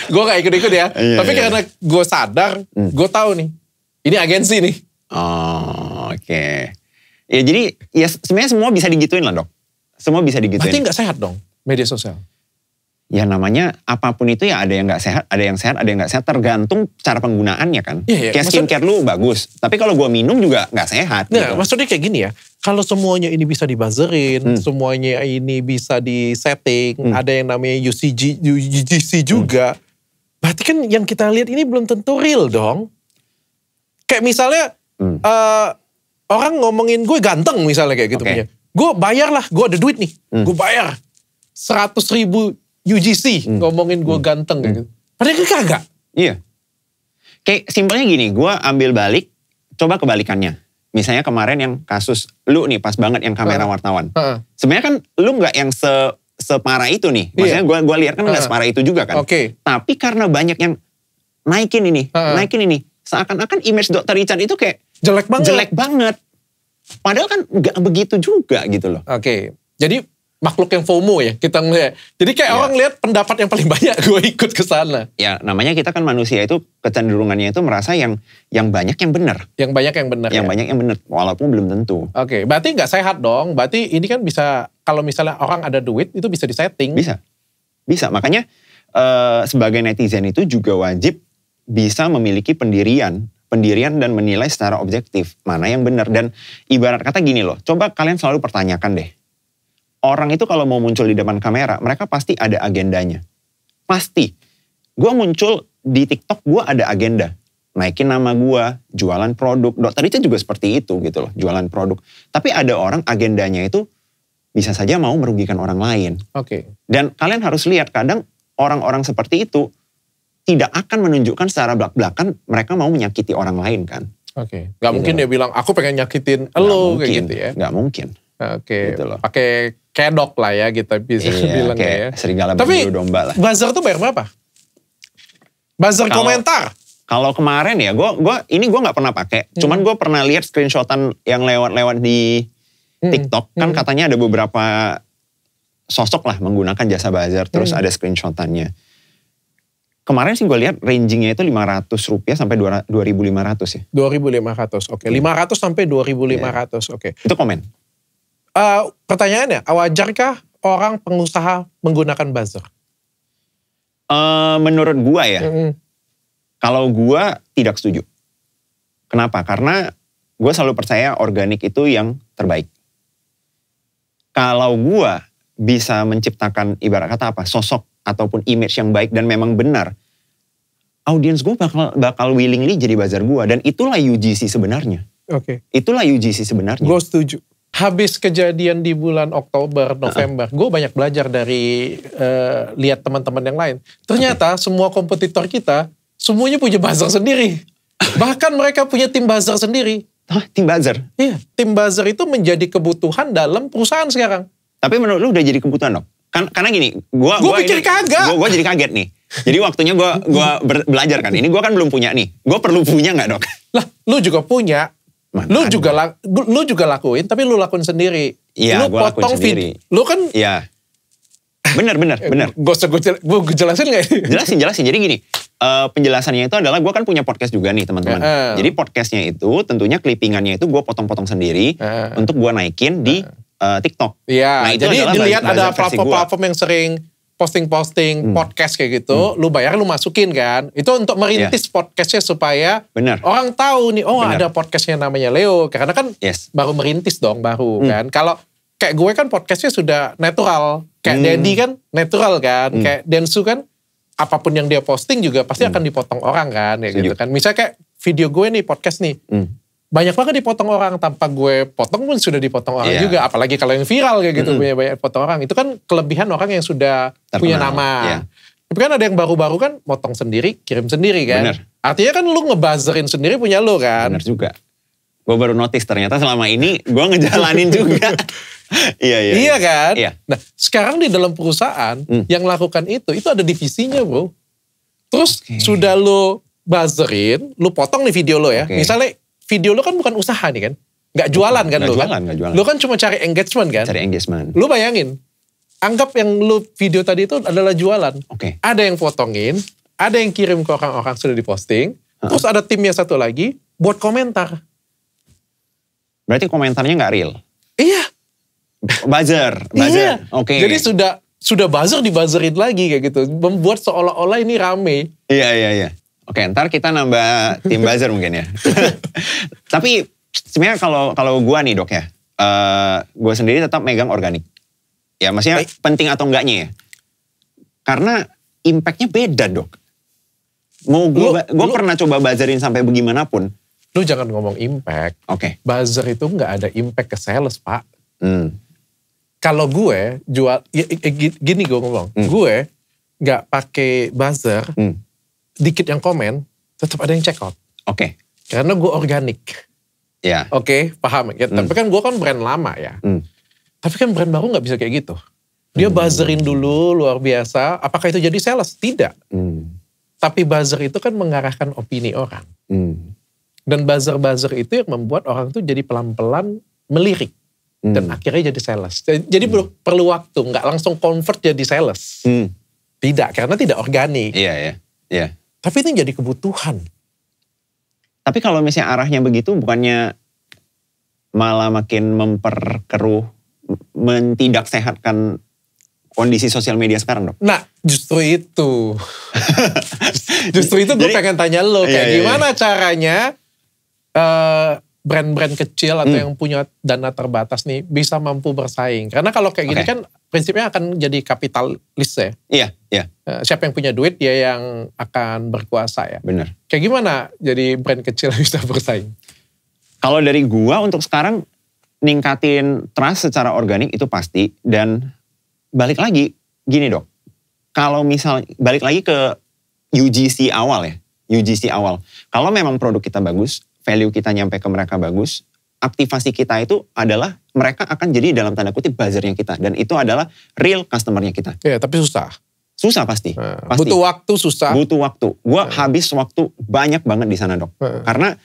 Gue gak ikut-ikut ya. Tapi karena gue sadar, gue tahu nih. Ini agensi nih.
Ya jadi ya sebenarnya semua bisa digituin lah dok. Semua bisa digituin.
Berarti gak sehat dong media sosial?
Ya namanya apapun itu ya ada yang gak sehat, ada yang sehat, ada yang gak sehat. Tergantung cara penggunaannya kan. Kayak skincare lu bagus. Tapi kalau gue minum juga gak sehat.
Nah maksudnya kayak gini ya. Kalau semuanya ini bisa dibuzzerin, semuanya ini bisa disetting, ada yang namanya UGC juga. Berarti kan yang kita lihat ini belum tentu real dong. Kayak misalnya orang ngomongin gue ganteng misalnya kayak gitu punya. Gue bayar lah, gue ada duit nih. Gue bayar 100.000 UGC ngomongin gue ganteng kayak gitu. Padahal kagak.
Iya. Kayak simpelnya gini, gue ambil balik, coba kebalikannya. Misalnya kemarin yang kasus lu nih pas banget yang kamera wartawan. Sebenarnya kan lu gak yang separah itu nih. Maksudnya gue lihat kan gak separah itu juga kan. Tapi karena banyak yang naikin ini. Seakan-akan image Dr. Richard itu kayak jelek banget. Padahal kan gak begitu juga gitu loh.
Jadi makhluk yang FOMO ya kita ngeliat. Jadi kayak orang lihat pendapat yang paling banyak, gue ikut ke sana.
Ya namanya kita kan manusia itu kecenderungannya itu merasa yang banyak yang benar.
Yang banyak yang benar.
Yang banyak yang benar, walaupun belum tentu.
Oke, berarti nggak sehat dong. Berarti ini kan bisa, kalau misalnya orang ada duit itu bisa disetting.
Bisa. Makanya sebagai netizen itu juga wajib bisa memiliki pendirian dan menilai secara objektif mana yang benar. Dan ibarat kata gini loh, coba kalian selalu pertanyakan deh. Orang itu kalau mau muncul di depan kamera, mereka pasti ada agendanya. Pasti. Gue muncul di TikTok, gue ada agenda. Naikin nama gue, jualan produk. Dokter Richard juga seperti itu gitu loh, jualan produk. Tapi ada orang agendanya itu bisa saja mau merugikan orang lain.
Oke.
Dan kalian harus lihat, kadang orang-orang seperti itu tidak akan menunjukkan secara belak-belakan mereka mau menyakiti orang lain kan.
Oke. Gak mungkin dia bilang, aku pengen nyakitin lo kayak gitu ya.
Gak mungkin.
Oke.
Gitu loh.
Pakai kedok lah ya kita bisa bilang ya.
Serigala berburu domba lah.
Buzzer tuh bayar berapa? Buzzer komentar.
Kalau kemarin ya, gue nggak pernah pakai. Cuman gue pernah lihat screenshotan yang lewat di TikTok. Kan katanya ada beberapa sosok lah menggunakan jasa buzzer. Terus ada screenshotannya. Kemarin sih gue lihat rangingnya itu Rp500 sampai Rp2.500 ya.
2.500, oke. 500 sampai 2.500, oke.
Itu komen.
Pertanyaannya, wajarkah orang pengusaha menggunakan buzzer?
Menurut gue ya, kalau gue tidak setuju. Kenapa? Karena gue selalu percaya organik itu yang terbaik. Kalau gue bisa menciptakan ibarat kata apa, sosok ataupun image yang baik dan memang benar, audiens gue bakal willingly jadi buzzer gue. Dan itulah UGC sebenarnya.
Oke.
Itulah UGC sebenarnya.
Gue setuju. Habis kejadian di bulan Oktober, November, gue banyak belajar dari lihat teman-teman yang lain. Ternyata semua kompetitor kita, semuanya punya buzzer sendiri. Bahkan mereka punya tim buzzer sendiri.
Tim buzzer?
Iya, tim buzzer itu menjadi kebutuhan dalam perusahaan sekarang.
Tapi menurut lu udah jadi kebutuhan dong? Karena gini, gue
pikir kagak.
Gue jadi kaget nih. Jadi waktunya gue belajar kan. Ini gue kan belum punya nih. Gue perlu punya nggak dok?
Lah, lu juga punya. Lu juga lakuin, tapi lu lakuin sendiri.
Iya,
lu
gue lakuin sendiri.
Lu kan...
Iya. Bener.
Gue jelasin gak?
Jelasin. Jadi gini, penjelasannya itu adalah gue kan punya podcast juga nih teman-teman. Jadi podcastnya itu tentunya clippingannya itu gue potong-potong sendiri untuk gue naikin di TikTok.
Iya, nah, jadi dilihat ada platform-platform yang sering posting podcast kayak gitu, lu bayar, lu masukin kan. Itu untuk merintis podcastnya supaya orang tahu nih, ada podcastnya namanya Leo. Karena kan baru merintis dong, kan. Kalau kayak gue kan podcastnya sudah natural. Kayak Dedi kan natural kan. Kayak Densu kan, apapun yang dia posting juga pasti akan dipotong orang kan. Ya gitu kan. Misalnya kayak video gue nih, podcast nih. Banyak banget dipotong orang, tanpa gue potong pun sudah dipotong orang juga. Apalagi kalau yang viral kayak gitu, banyak potong orang. Itu kan kelebihan orang yang sudah punya nama. Tapi kan ada yang baru-baru kan, potong sendiri, kirim sendiri kan.
Bener.
Artinya kan lu ngebuzzerin sendiri punya lu kan.
Bener juga. Gue baru notice ternyata selama ini gue ngejalanin juga. Iya
kan?
Iya.
Nah sekarang di dalam perusahaan yang lakukan itu ada divisinya bro. Terus sudah lu buzzerin, lu potong nih video lo ya. Misalnya video lo kan bukan usaha nih kan. Gak jualan kan lo kan. Lo kan cuma cari engagement kan.
Cari engagement.
Lo bayangin. Anggap yang lo video tadi itu adalah jualan. Ada yang potongin. Ada yang kirim ke orang-orang sudah diposting. Terus ada timnya satu lagi buat komentar.
Berarti komentarnya gak real?
Iya.
Buzzer.
Iya. Jadi sudah buzzer dibuzzerin lagi kayak gitu. Membuat seolah-olah ini rame.
Iya. Oke, ntar kita nambah tim buzzer mungkin ya. Tapi sebenarnya kalau gue nih dok ya, gue sendiri tetap megang organik. Ya maksudnya penting atau enggaknya ya. Karena impactnya beda dok. Mau gue pernah coba buzzerin sampai bagaimanapun.
Lu jangan ngomong impact. Buzzer itu nggak ada impact ke sales pak. Kalau gue jual, gini gue ngomong, gue nggak pakai buzzer. Dikit yang komen, tetap ada yang check out. Karena gue organik. Paham ya. Tapi kan gue kan brand lama ya. Tapi kan brand baru gak bisa kayak gitu. Dia buzzerin dulu luar biasa. Apakah itu jadi sales? Tidak. Tapi buzzer itu kan mengarahkan opini orang. Dan buzzer-buzzer itu yang membuat orang tuh jadi pelan-pelan melirik. Dan akhirnya jadi sales. Jadi perlu waktu, nggak langsung convert jadi sales. Tidak, karena tidak organik.
Iya.
Tapi itu jadi kebutuhan.
Tapi kalau misalnya arahnya begitu, bukannya malah makin memperkeruh, tidak sehatkan kondisi sosial media sekarang dong?
Nah, justru itu. Justru itu gue pengen tanya lo, kayak gimana caranya brand-brand kecil atau yang punya dana terbatas nih bisa mampu bersaing. Karena kalau kayak gini kan prinsipnya akan jadi kapitalis ya.
Iya.
Siapa yang punya duit dia yang akan berkuasa ya.
Benar.
Kayak gimana jadi brand kecil bisa bersaing?
Kalau dari gua untuk sekarang ningkatin trust secara organik itu pasti. Dan balik lagi gini dok. Kalau misal balik lagi ke UGC awal ya. UGC awal. Kalau memang produk kita bagus, value kita nyampe ke mereka bagus, aktivasi kita itu adalah mereka akan jadi dalam tanda kutip buzzernya kita. Dan itu adalah real customernya kita.
Iya, tapi susah.
Susah pasti. Pasti.
Butuh waktu susah.
Butuh waktu. Gue habis waktu banyak banget di sana dok. Karena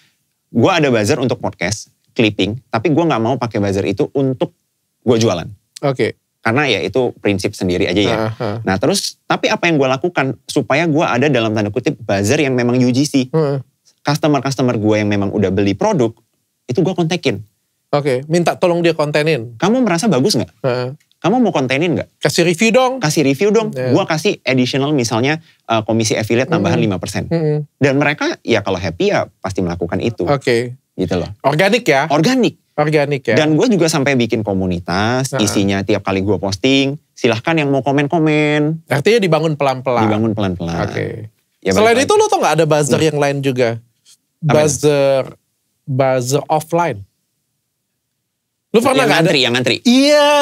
gue ada buzzer untuk podcast, clipping, tapi gue gak mau pakai buzzer itu untuk gue jualan.
Oke.
Karena ya itu prinsip sendiri aja ya. Nah terus, tapi apa yang gue lakukan supaya gue ada dalam tanda kutip buzzer yang memang UGC. Customer-customer gue yang memang udah beli produk, itu gue kontekin.
Oke, minta tolong dia kontenin.
Kamu merasa bagus gak? Kamu mau kontenin gak?
Kasih review dong.
Kasih review dong. Gue kasih additional misalnya komisi affiliate tambahan 5%. Dan mereka ya kalau happy ya pasti melakukan itu.
Oke.
Gitu loh.
Organik ya?
Organik
ya.
Dan gue juga sampai bikin komunitas, isinya tiap kali gue posting, silahkan yang mau komen-komen.
Artinya dibangun pelan-pelan.
Dibangun pelan-pelan.
Oke. Ya, selain itu lo tau gak ada buzzer yang lain juga? Buzzer offline. Lu pernah
yang
gak ada?
Yang ngantri.
Iya.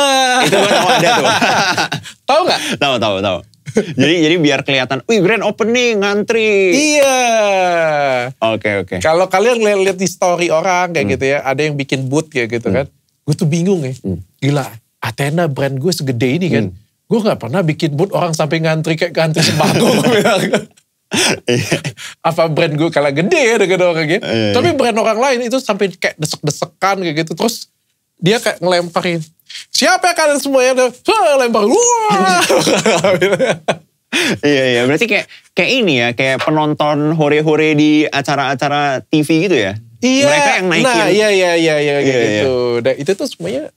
Itu gue tahu ada tuh.
Tahu gak?
Tahu. Jadi biar kelihatan, wih grand opening, ngantri.
Iya.
Oke.
Kalau kalian lihat di story orang kayak gitu ya, ada yang bikin booth kayak gitu kan. Gue tuh bingung ya. Gila, Athena brand gue segede ini kan. Gue gak pernah bikin booth orang sampai ngantri kayak ngantri sembako. Apa brand gue kalah gede ya dengan orang gitu. Tapi brand orang lain itu sampai kayak desek-desekan kayak gitu. Terus dia kayak ngelemparin. Siapa kalian semua yang lempar? Wah.
Iya. Berarti kayak ini ya, kayak penonton hore-hore di acara-acara TV gitu ya?
Iya.
Mereka yang naikin.
Nah, iya gitu. Dan itu tuh semuanya.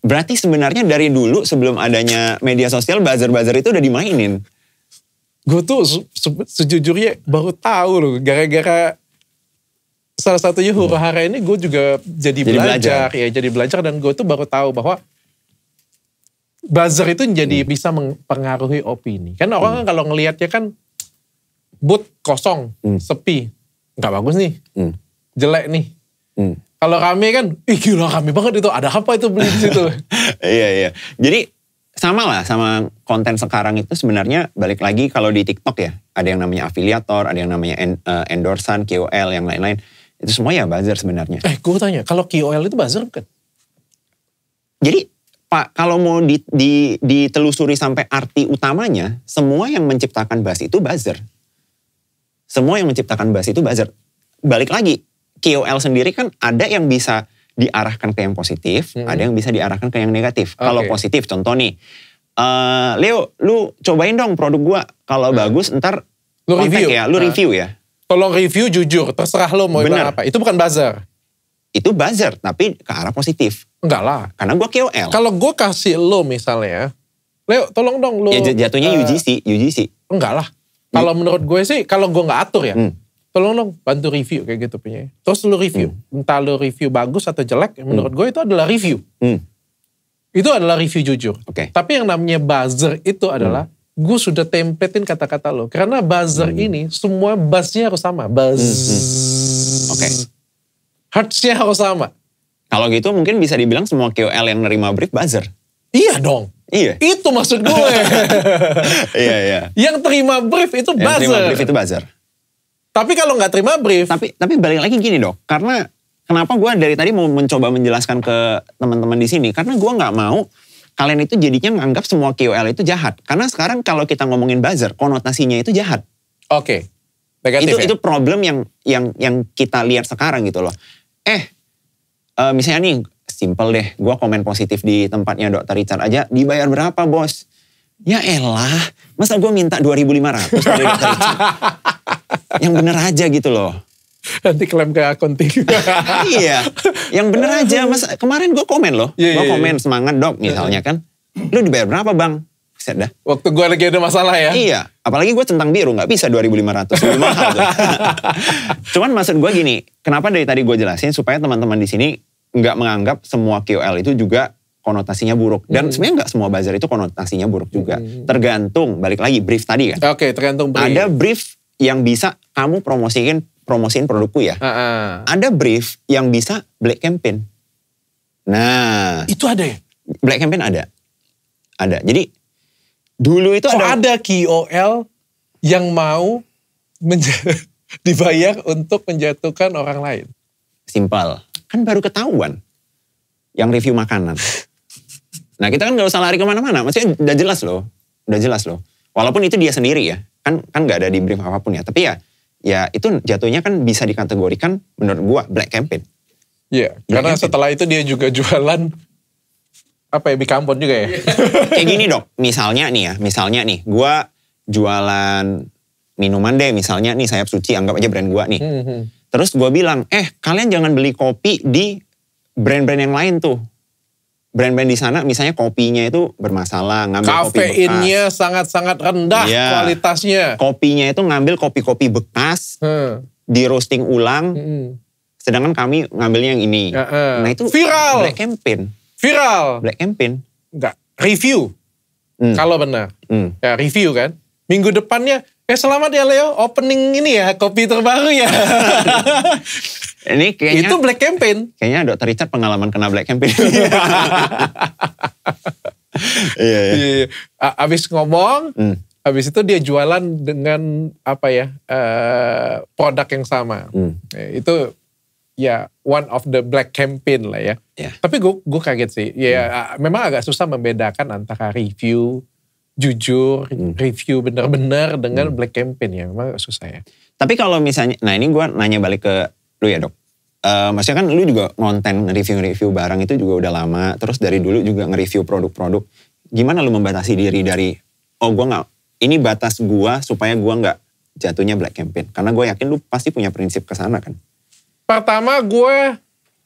Berarti sebenarnya dari dulu sebelum adanya media sosial, buzzer-buzzer itu udah dimainin.
Gue tuh sejujurnya baru tahu loh, gara-gara salah satunya huru hara ini gue juga jadi belajar dan gue tuh baru tahu bahwa buzzer itu jadi bisa mempengaruhi opini. Kan orang kan kalau ngelihatnya kan booth kosong, sepi, nggak bagus nih, jelek nih. Kalau rame kan, gila rame banget itu, ada apa itu beli di situ?
Iya. Jadi sama lah sama konten sekarang itu sebenarnya balik lagi kalau di TikTok ya. Ada yang namanya afiliator, ada yang namanya endorsan, KOL, yang lain-lain. Itu semua ya buzzer sebenarnya.
Gue tanya, kalau KOL itu buzzer bukan?
Jadi Pak, kalau mau ditelusuri sampai arti utamanya, semua yang menciptakan buzz itu buzzer. Semua yang menciptakan buzz itu buzzer. Balik lagi, KOL sendiri kan ada yang bisa diarahkan ke yang positif, ada yang bisa diarahkan ke yang negatif. Kalau positif, contoh nih, Leo, lu cobain dong produk gua. Kalau bagus, ntar
lu review
ya, lu review ya.
Tolong review jujur, terserah lo mau bilang apa. Itu bukan buzzer.
Itu buzzer, tapi ke arah positif.
Enggak lah.
Karena gue KOL.
Kalau gue kasih lo misalnya, Leo tolong dong lo.
Ya jatuhnya UGC.
Enggak lah. Kalau menurut gue sih, kalau gue gak atur ya, tolong dong bantu review kayak gitu punya. Terus lo review. Entah lo review bagus atau jelek, menurut gue itu adalah review. Itu adalah review jujur. Tapi yang namanya buzzer itu adalah, gue sudah templatein kata-kata lo. Karena buzzer ini, semua buzznya harus sama. Buzz. Hertznya harus sama.
Kalau gitu mungkin bisa dibilang semua KOL yang nerima brief buzzer.
Iya dong.
Iya.
Itu maksud gue.
Iya.
Yang terima brief itu buzzer.
Yang terima brief itu buzzer.
Tapi kalau nggak terima brief.
Tapi balik lagi gini dok. Karena kenapa gue dari tadi mau mencoba menjelaskan ke teman-teman di sini. Karena gue nggak mau kalian itu jadinya menganggap semua KOL itu jahat. Karena sekarang kalau kita ngomongin buzzer, konotasinya itu jahat.
Oke. Negatif
itu problem yang kita lihat sekarang gitu loh. Misalnya nih, simple deh. Gue komen positif di tempatnya Dr. Richard aja. Dibayar berapa bos? Ya elah. Masa gue minta 2.500 dari Dr. Richard? Yang bener aja gitu loh.
Nanti klaim ke accounting.
Iya. Yang bener aja. Mas, kemarin gue komen loh.
Iya,
Gue
iya,
komen semangat dok misalnya kan. Lu dibayar berapa bang? Buset dah.
Waktu gue lagi ada masalah ya.
Iya, apalagi gue centang biru, gak bisa 2.500, lebih mahal tuh. Cuman maksud gue gini, kenapa dari tadi gue jelasin supaya teman-teman di sini gak menganggap semua KOL itu juga konotasinya buruk. Dan sebenarnya gak semua buzzer itu konotasinya buruk juga. Tergantung, balik lagi brief tadi kan.
Oke, tergantung brief.
Ada brief yang bisa kamu promosiin produkku ya. Ada brief yang bisa black campaign. Nah.
Itu ada ya?
Black campaign ada. Ada, jadi dulu itu
ada KOL yang mau dibayar untuk menjatuhkan orang lain.
Simpel. Kan baru ketahuan yang review makanan. Nah kita kan gak usah lari kemana-mana. Maksudnya udah jelas loh. Udah jelas loh. Walaupun itu dia sendiri ya. Kan gak ada di brief apapun ya. Tapi ya itu jatuhnya kan bisa dikategorikan menurut gua black campaign.
Iya. Karena campaign. Setelah itu dia juga jualan apa ya, bikampon juga ya.
Kayak gini dok. Misalnya nih. Gua jualan minuman deh. Misalnya nih Sayap Suci. Anggap aja brand gua nih. Terus gua bilang, kalian jangan beli kopi di brand-brand yang lain tuh. Brand-brand di sana misalnya kopinya itu bermasalah, ngambil kopi bekas.
Kafeinnya sangat-sangat rendah kualitasnya.
Kopinya itu ngambil kopi-kopi bekas, di roasting ulang, sedangkan kami ngambilnya yang ini. Nah itu
viral.
Black campaign.
Viral.
Black campaign.
Enggak, review. Kalau benar. Ya review kan. Minggu depannya, selamat ya Leo, opening ini ya, kopi terbaru ya.
Ini kayaknya
itu black campaign.
Kayaknya Dr. Richard pengalaman kena black campaign. Iya.
Abis ngomong, abis itu dia jualan dengan apa ya, produk yang sama. Itu ya one of the black campaign lah ya. Tapi gue kaget sih. Ya memang agak susah membedakan antara review jujur, review benar-benar dengan black campaign ya. Memang agak susah ya.
Tapi kalau misalnya, nah ini gue nanya balik ke lu ya dok. Maksudnya kan lu juga ngonten review-review barang itu juga udah lama. Terus dari dulu juga nge-review produk-produk. Gimana lu membatasi diri dari, gue gak, ini batas gue supaya gue gak jatuhnya black campaign. Karena gue yakin lu pasti punya prinsip kesana kan.
Pertama gue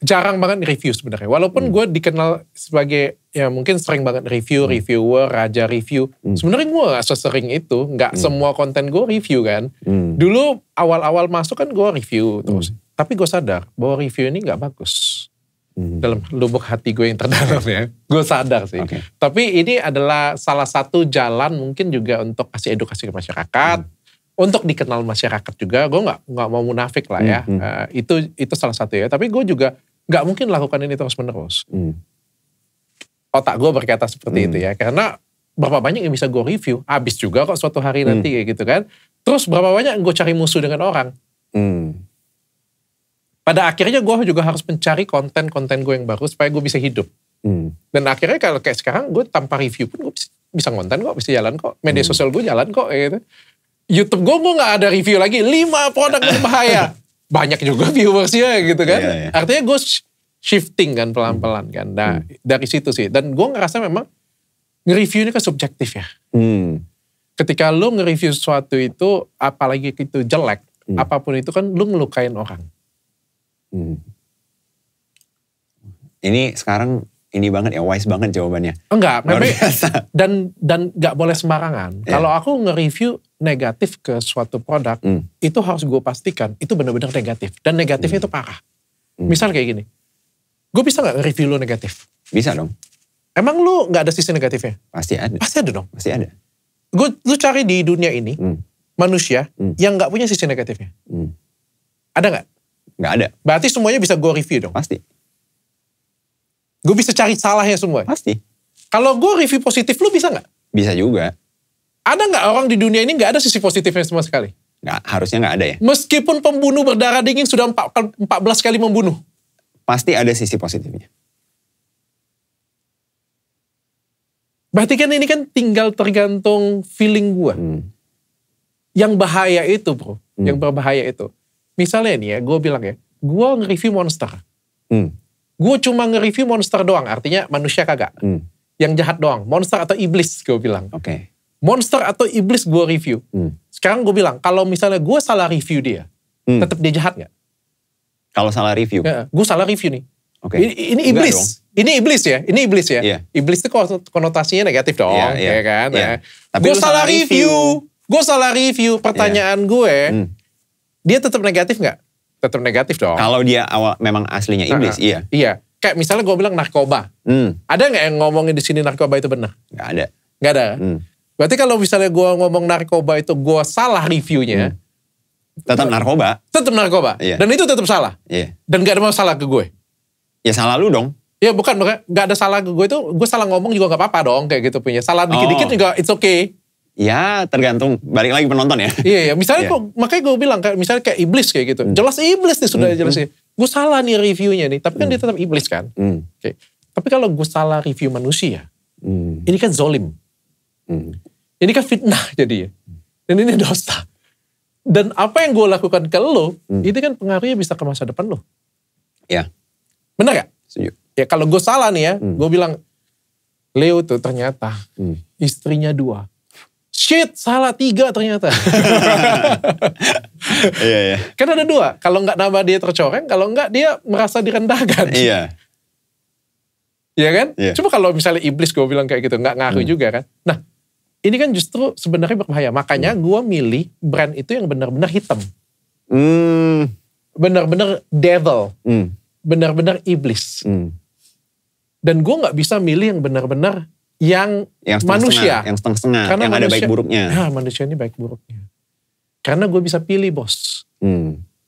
jarang banget review sebenarnya. Walaupun gue dikenal sebagai ya mungkin sering banget reviewer, raja review. Sebenarnya gue gak sesering itu. Gak semua konten gue review kan. Dulu awal-awal masuk kan gue review terus. Tapi gue sadar bahwa review ini gak bagus. Dalam lubuk hati gue yang terdalam ya. Gue sadar sih. Tapi ini adalah salah satu jalan mungkin juga untuk kasih edukasi ke masyarakat. Untuk dikenal masyarakat juga, gue nggak mau munafik lah ya. Itu salah satu ya. Tapi gue juga nggak mungkin lakukan ini terus menerus. Otak gue berkata seperti itu ya. Karena berapa banyak yang bisa gue review, habis juga kok suatu hari nanti kayak gitu kan. Terus berapa banyak yang gue cari musuh dengan orang. Pada akhirnya gue juga harus mencari konten-konten gue yang baru supaya gue bisa hidup. Dan akhirnya kalau kayak sekarang gue tanpa review pun gue bisa konten kok, bisa jalan kok. Media sosial gue jalan kok kayak gitu. YouTube gue gak ada review lagi. 5 produk berbahaya. Banyak juga viewersnya gitu kan. Artinya gue shifting kan pelan-pelan kan. Nah dari situ sih. Dan gue ngerasa memang nge-review ini kan subjektif ya. Ketika lu nge-review sesuatu itu, apalagi itu jelek, apapun itu kan lu ngelukain orang.
Ini sekarang ini banget ya, wise banget jawabannya.
Enggak, memang dan gak boleh sembarangan. Kalau aku nge-review negatif ke suatu produk, itu harus gue pastikan itu benar-benar negatif. Dan negatifnya itu parah. Misal kayak gini, gue bisa gak nge-review lu negatif?
Bisa dong.
Emang lu gak ada sisi negatifnya?
Pasti ada.
Pasti ada dong.
Pasti ada.
Lu cari di dunia ini, manusia yang gak punya sisi negatifnya. Ada gak?
Gak ada.
Berarti semuanya bisa gue review dong?
Pasti.
Gue bisa cari salahnya semua?
Pasti.
Kalau gue review positif, lu bisa gak?
Bisa juga.
Ada gak orang di dunia ini gak ada sisi positifnya sama sekali?
Nggak, harusnya gak ada ya.
Meskipun pembunuh berdarah dingin sudah 14 kali membunuh.
Pasti ada sisi positifnya.
Berarti kan ini kan tinggal tergantung feeling gue. Yang bahaya itu bro, yang berbahaya itu. Misalnya nih ya, gue bilang ya, gue nge-review Monster. Gue cuma nge-review monster doang, artinya manusia kagak. Yang jahat doang, monster atau iblis gue bilang.
Oke.
Monster atau iblis gue review. Sekarang gue bilang, kalau misalnya gue salah review dia, tetap dia jahat gak?
Kalau salah review?
Ya, gue salah review nih.
Oke.
Ini iblis. Ini iblis ya. Ini iblis ya.
Iya.
Iblis itu konotasinya negatif dong.
Iya.
Ya kan.
Iya.
Ya.
Tapi
Gue
lu
salah review. Gue salah review. Pertanyaan gue. Dia tetap negatif gak? Tetap negatif dong.
Kalau dia memang aslinya iblis, iya.
Iya. Kayak misalnya gue bilang narkoba. Ada gak yang ngomongin di sini narkoba itu benar?
Gak ada.
Gak ada. Berarti kalau misalnya gue ngomong narkoba itu gue salah reviewnya.
Tetap narkoba.
Tetap narkoba.
Iya.
Dan itu tetap salah.
Iya.
Dan gak ada masalah ke gue.
Ya salah lu dong.
Ya bukan, gak ada salah ke gue itu, gue salah ngomong juga gak apa-apa dong, kayak gitu punya. Salah dikit-dikit juga it's okay.
Ya tergantung, balik lagi penonton ya.
Iya, misalnya makanya gue bilang, misalnya kayak iblis kayak gitu. Jelas iblis nih sudah jelas sih. Gue salah nih reviewnya nih, tapi kan dia tetap iblis kan. Okay. Tapi kalau gue salah review manusia, ini kan zolim. Ini kan fitnah jadinya. Dan ini dosa. Dan apa yang gue lakukan ke lo, itu kan pengaruhnya bisa ke masa depan lo.
Ya.
Benar gak?
Setuju.
Ya kalau gue salah nih ya, gue bilang, Leo tuh ternyata istrinya 2. Shit, salah 3 ternyata.
Iya.
Kan ada 2. Kalau nggak nama dia tercoreng, kalau nggak dia merasa direndahkan.
Iya.
Iya kan?
Iya.
Cuma kalau misalnya iblis gue bilang kayak gitu, nggak ngaruh juga kan. Nah, ini kan justru sebenarnya berbahaya. Makanya gue milih brand itu yang benar-benar hitam. Benar-benar devil. Benar-benar iblis. Dan gue nggak bisa milih yang benar-benar yang manusia.
Yang setengah-setengah. Karena yang manusia, ada baik buruknya.
Ya, manusia ini baik buruknya. Karena gue bisa pilih bos.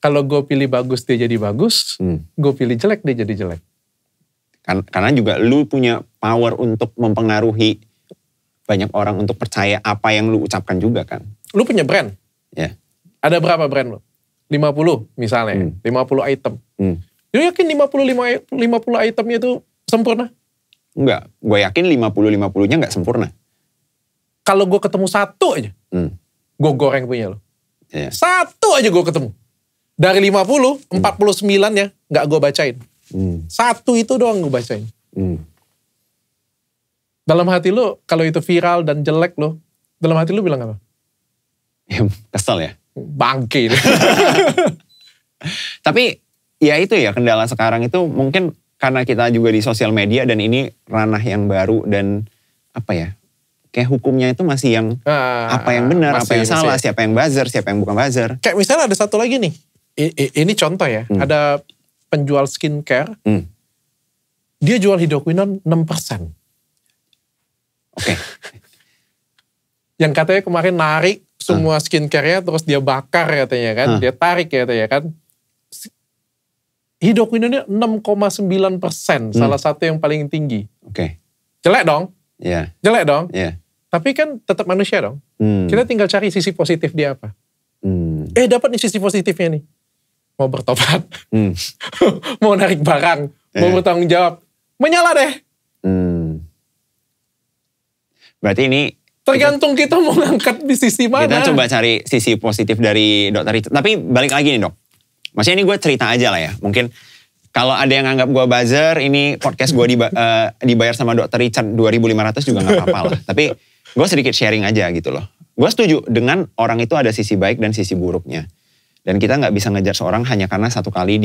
Kalau gue pilih bagus dia jadi bagus. Gue pilih jelek dia jadi jelek.
Karena juga lu punya power untuk mempengaruhi banyak orang untuk percaya apa yang lu ucapkan juga kan.
Lu punya brand.
Ya.
Ada berapa brand lu? 50 misalnya. 50 item. Lu yakin 50 itemnya itu sempurna?
Enggak. Gue yakin 50-50-nya gak sempurna.
Kalau gue ketemu 1 aja. Gue goreng punya lo.
Yeah.
1 aja gue ketemu. Dari 50, 49-nya gak gue bacain. 1 itu doang gue bacain. Dalam hati lu, kalau itu viral dan jelek lo, dalam hati lu bilang apa?
Ya, kesel ya.
Bangke.
Tapi ya itu ya kendala sekarang itu mungkin karena kita juga di sosial media dan ini ranah yang baru dan apa ya, kayak hukumnya itu masih yang apa yang benar, apa yang salah, siapa yang buzzer, siapa yang bukan buzzer.
Kayak misalnya ada satu lagi nih, ini contoh ya, ada penjual skincare, dia jual hidroquinone 6%.
Oke.
Yang katanya kemarin narik semua skincare-nya terus dia bakar katanya kan, dia tarik katanya kan. Hidroquinone 6,9%, salah satu yang paling tinggi.
Oke.
Jelek dong?
Iya.
Jelek dong?
Iya.
Tapi kan tetap manusia dong. Kita tinggal cari sisi positif dia apa. Dapat nih sisi positifnya nih. Mau bertobat. Mau narik barang. Mau bertanggung jawab. Menyala deh.
Berarti ini
tergantung kita mau ngangkat di sisi mana.
Kita coba cari sisi positif dari Dr. Richard. Tapi balik lagi nih dok. Maksudnya ini gue cerita aja lah ya. Mungkin kalau ada yang nganggap gue buzzer, ini podcast gue dibayar sama Dr. Richard 2.500 juga gak apa-apa lah. Tapi gue sedikit sharing aja gitu loh. Gue setuju dengan orang itu ada sisi baik dan sisi buruknya. Dan kita gak bisa ngejar seorang hanya karena satu kali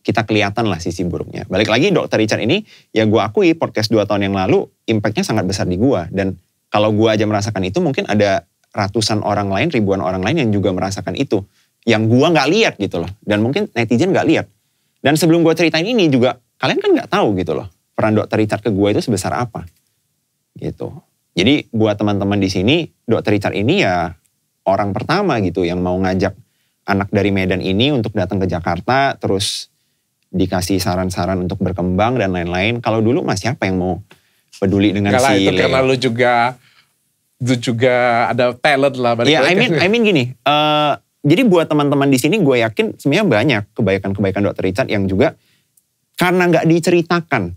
kita kelihatan lah sisi buruknya. Balik lagi Dr. Richard ini, ya gue akui podcast 2 tahun yang lalu, impactnya sangat besar di gue. Dan kalau gue aja merasakan itu, mungkin ada ratusan orang lain, ribuan orang lain yang juga merasakan itu. Yang gue gak lihat gitu loh. Dan mungkin netizen gak lihat. Dan sebelum gue ceritain ini juga, kalian kan gak tahu gitu loh. Peran Dr. Richard ke gue itu sebesar apa. Gitu. Jadi buat teman-teman di sini, Dr. Richard ini ya orang pertama gitu yang mau ngajak anak dari Medan ini untuk datang ke Jakarta, terus dikasih saran-saran untuk berkembang dan lain-lain. Kalau dulu mas siapa yang mau peduli dengan si
Leo? Karena lu juga ada talent lah.
Ya, I mean gini. Jadi buat teman-teman di sini gue yakin sebenarnya banyak kebaikan-kebaikan Dr. Richard yang juga karena nggak diceritakan,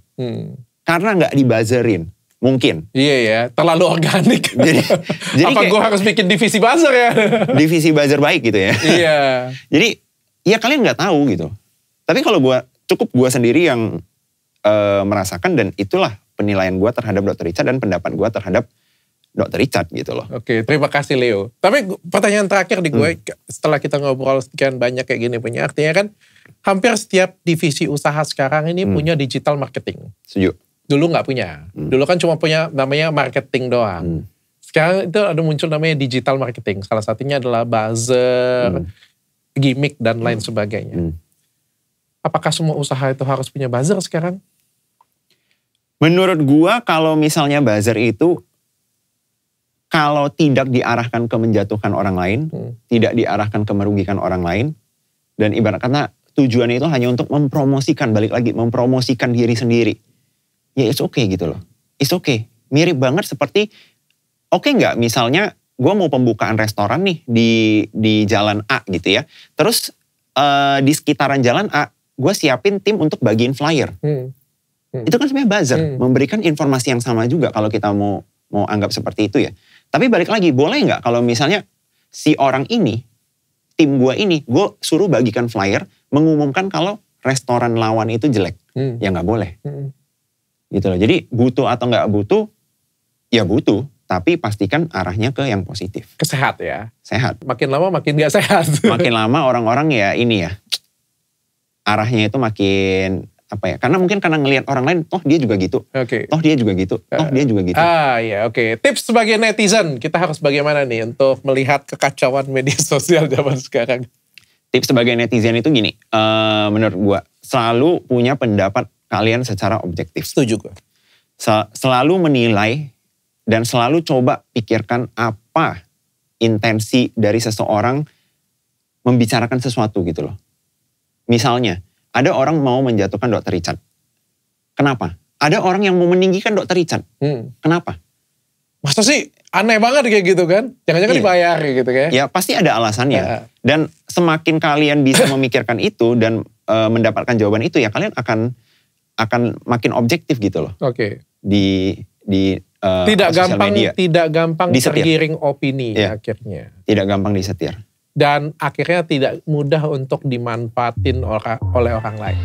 karena nggak dibuzzerin, mungkin. Iya
ya, terlalu organik.
Jadi
apa gue harus bikin divisi buzzer ya?
Divisi buzzer baik gitu ya.
Iya.
Jadi ya kalian nggak tahu gitu. Tapi kalau gue cukup gue sendiri yang merasakan, dan itulah penilaian gue terhadap Dr. Richard dan pendapat gue terhadap Dr. Richard gitu loh.
Oke, terima kasih Leo. Tapi pertanyaan terakhir di gue, setelah kita ngobrol sekian banyak kayak gini punya, artinya kan hampir setiap divisi usaha sekarang ini punya digital marketing.
Setuju.
Dulu nggak punya. Dulu kan cuma punya namanya marketing doang. Sekarang itu ada muncul namanya digital marketing. Salah satunya adalah buzzer, gimmick, dan lain sebagainya. Apakah semua usaha itu harus punya buzzer sekarang?
Menurut gua kalau misalnya buzzer itu kalau tidak diarahkan ke menjatuhkan orang lain, tidak diarahkan ke merugikan orang lain, dan ibarat kata tujuannya itu hanya untuk mempromosikan, balik lagi mempromosikan diri sendiri. Ya it's okay gitu loh. It's okay. Mirip banget seperti oke nggak misalnya gua mau pembukaan restoran nih di jalan A gitu ya. Terus di sekitaran jalan A gua siapin tim untuk bagiin flyer. Itu kan sebenarnya buzzer, memberikan informasi yang sama juga kalau kita mau anggap seperti itu ya. Tapi balik lagi, boleh nggak kalau misalnya si orang ini, tim gue ini, gue suruh bagikan flyer, mengumumkan kalau restoran lawan itu jelek. Ya nggak boleh. Gitu loh. Jadi butuh atau nggak butuh, ya butuh. Tapi pastikan arahnya ke yang positif.
Kesehat ya?
Sehat.
Makin lama makin nggak sehat.
Makin lama orang-orang ya ini ya, arahnya itu makin... apa ya, karena mungkin karena ngelihat orang lain, toh dia juga gitu, toh dia juga gitu, toh dia juga gitu.
Iya, oke. Tips sebagai netizen, kita harus bagaimana nih untuk melihat kekacauan media sosial zaman sekarang?
Tips sebagai netizen itu gini, menurut gua, selalu punya pendapat kalian secara objektif.
Setuju gua.
Selalu menilai dan selalu coba pikirkan apa intensi dari seseorang membicarakan sesuatu gitu loh. Misalnya, ada orang mau menjatuhkan Dr. Richard. Kenapa? Ada orang yang mau meninggikan Dr. Richard. Kenapa?
Masa sih aneh banget kayak gitu kan? Jangan-jangan dibayar gitu kan?
Ya pasti ada alasannya. Dan semakin kalian bisa memikirkan itu dan mendapatkan jawaban itu, ya kalian akan makin objektif gitu loh.
Oke.
Di
tidak
sosial
gampang,
media.
tidak gampang
Disetir.
tergiring opini akhirnya.
Tidak gampang disetir.
Dan akhirnya tidak mudah untuk dimanfaatin oleh orang lain.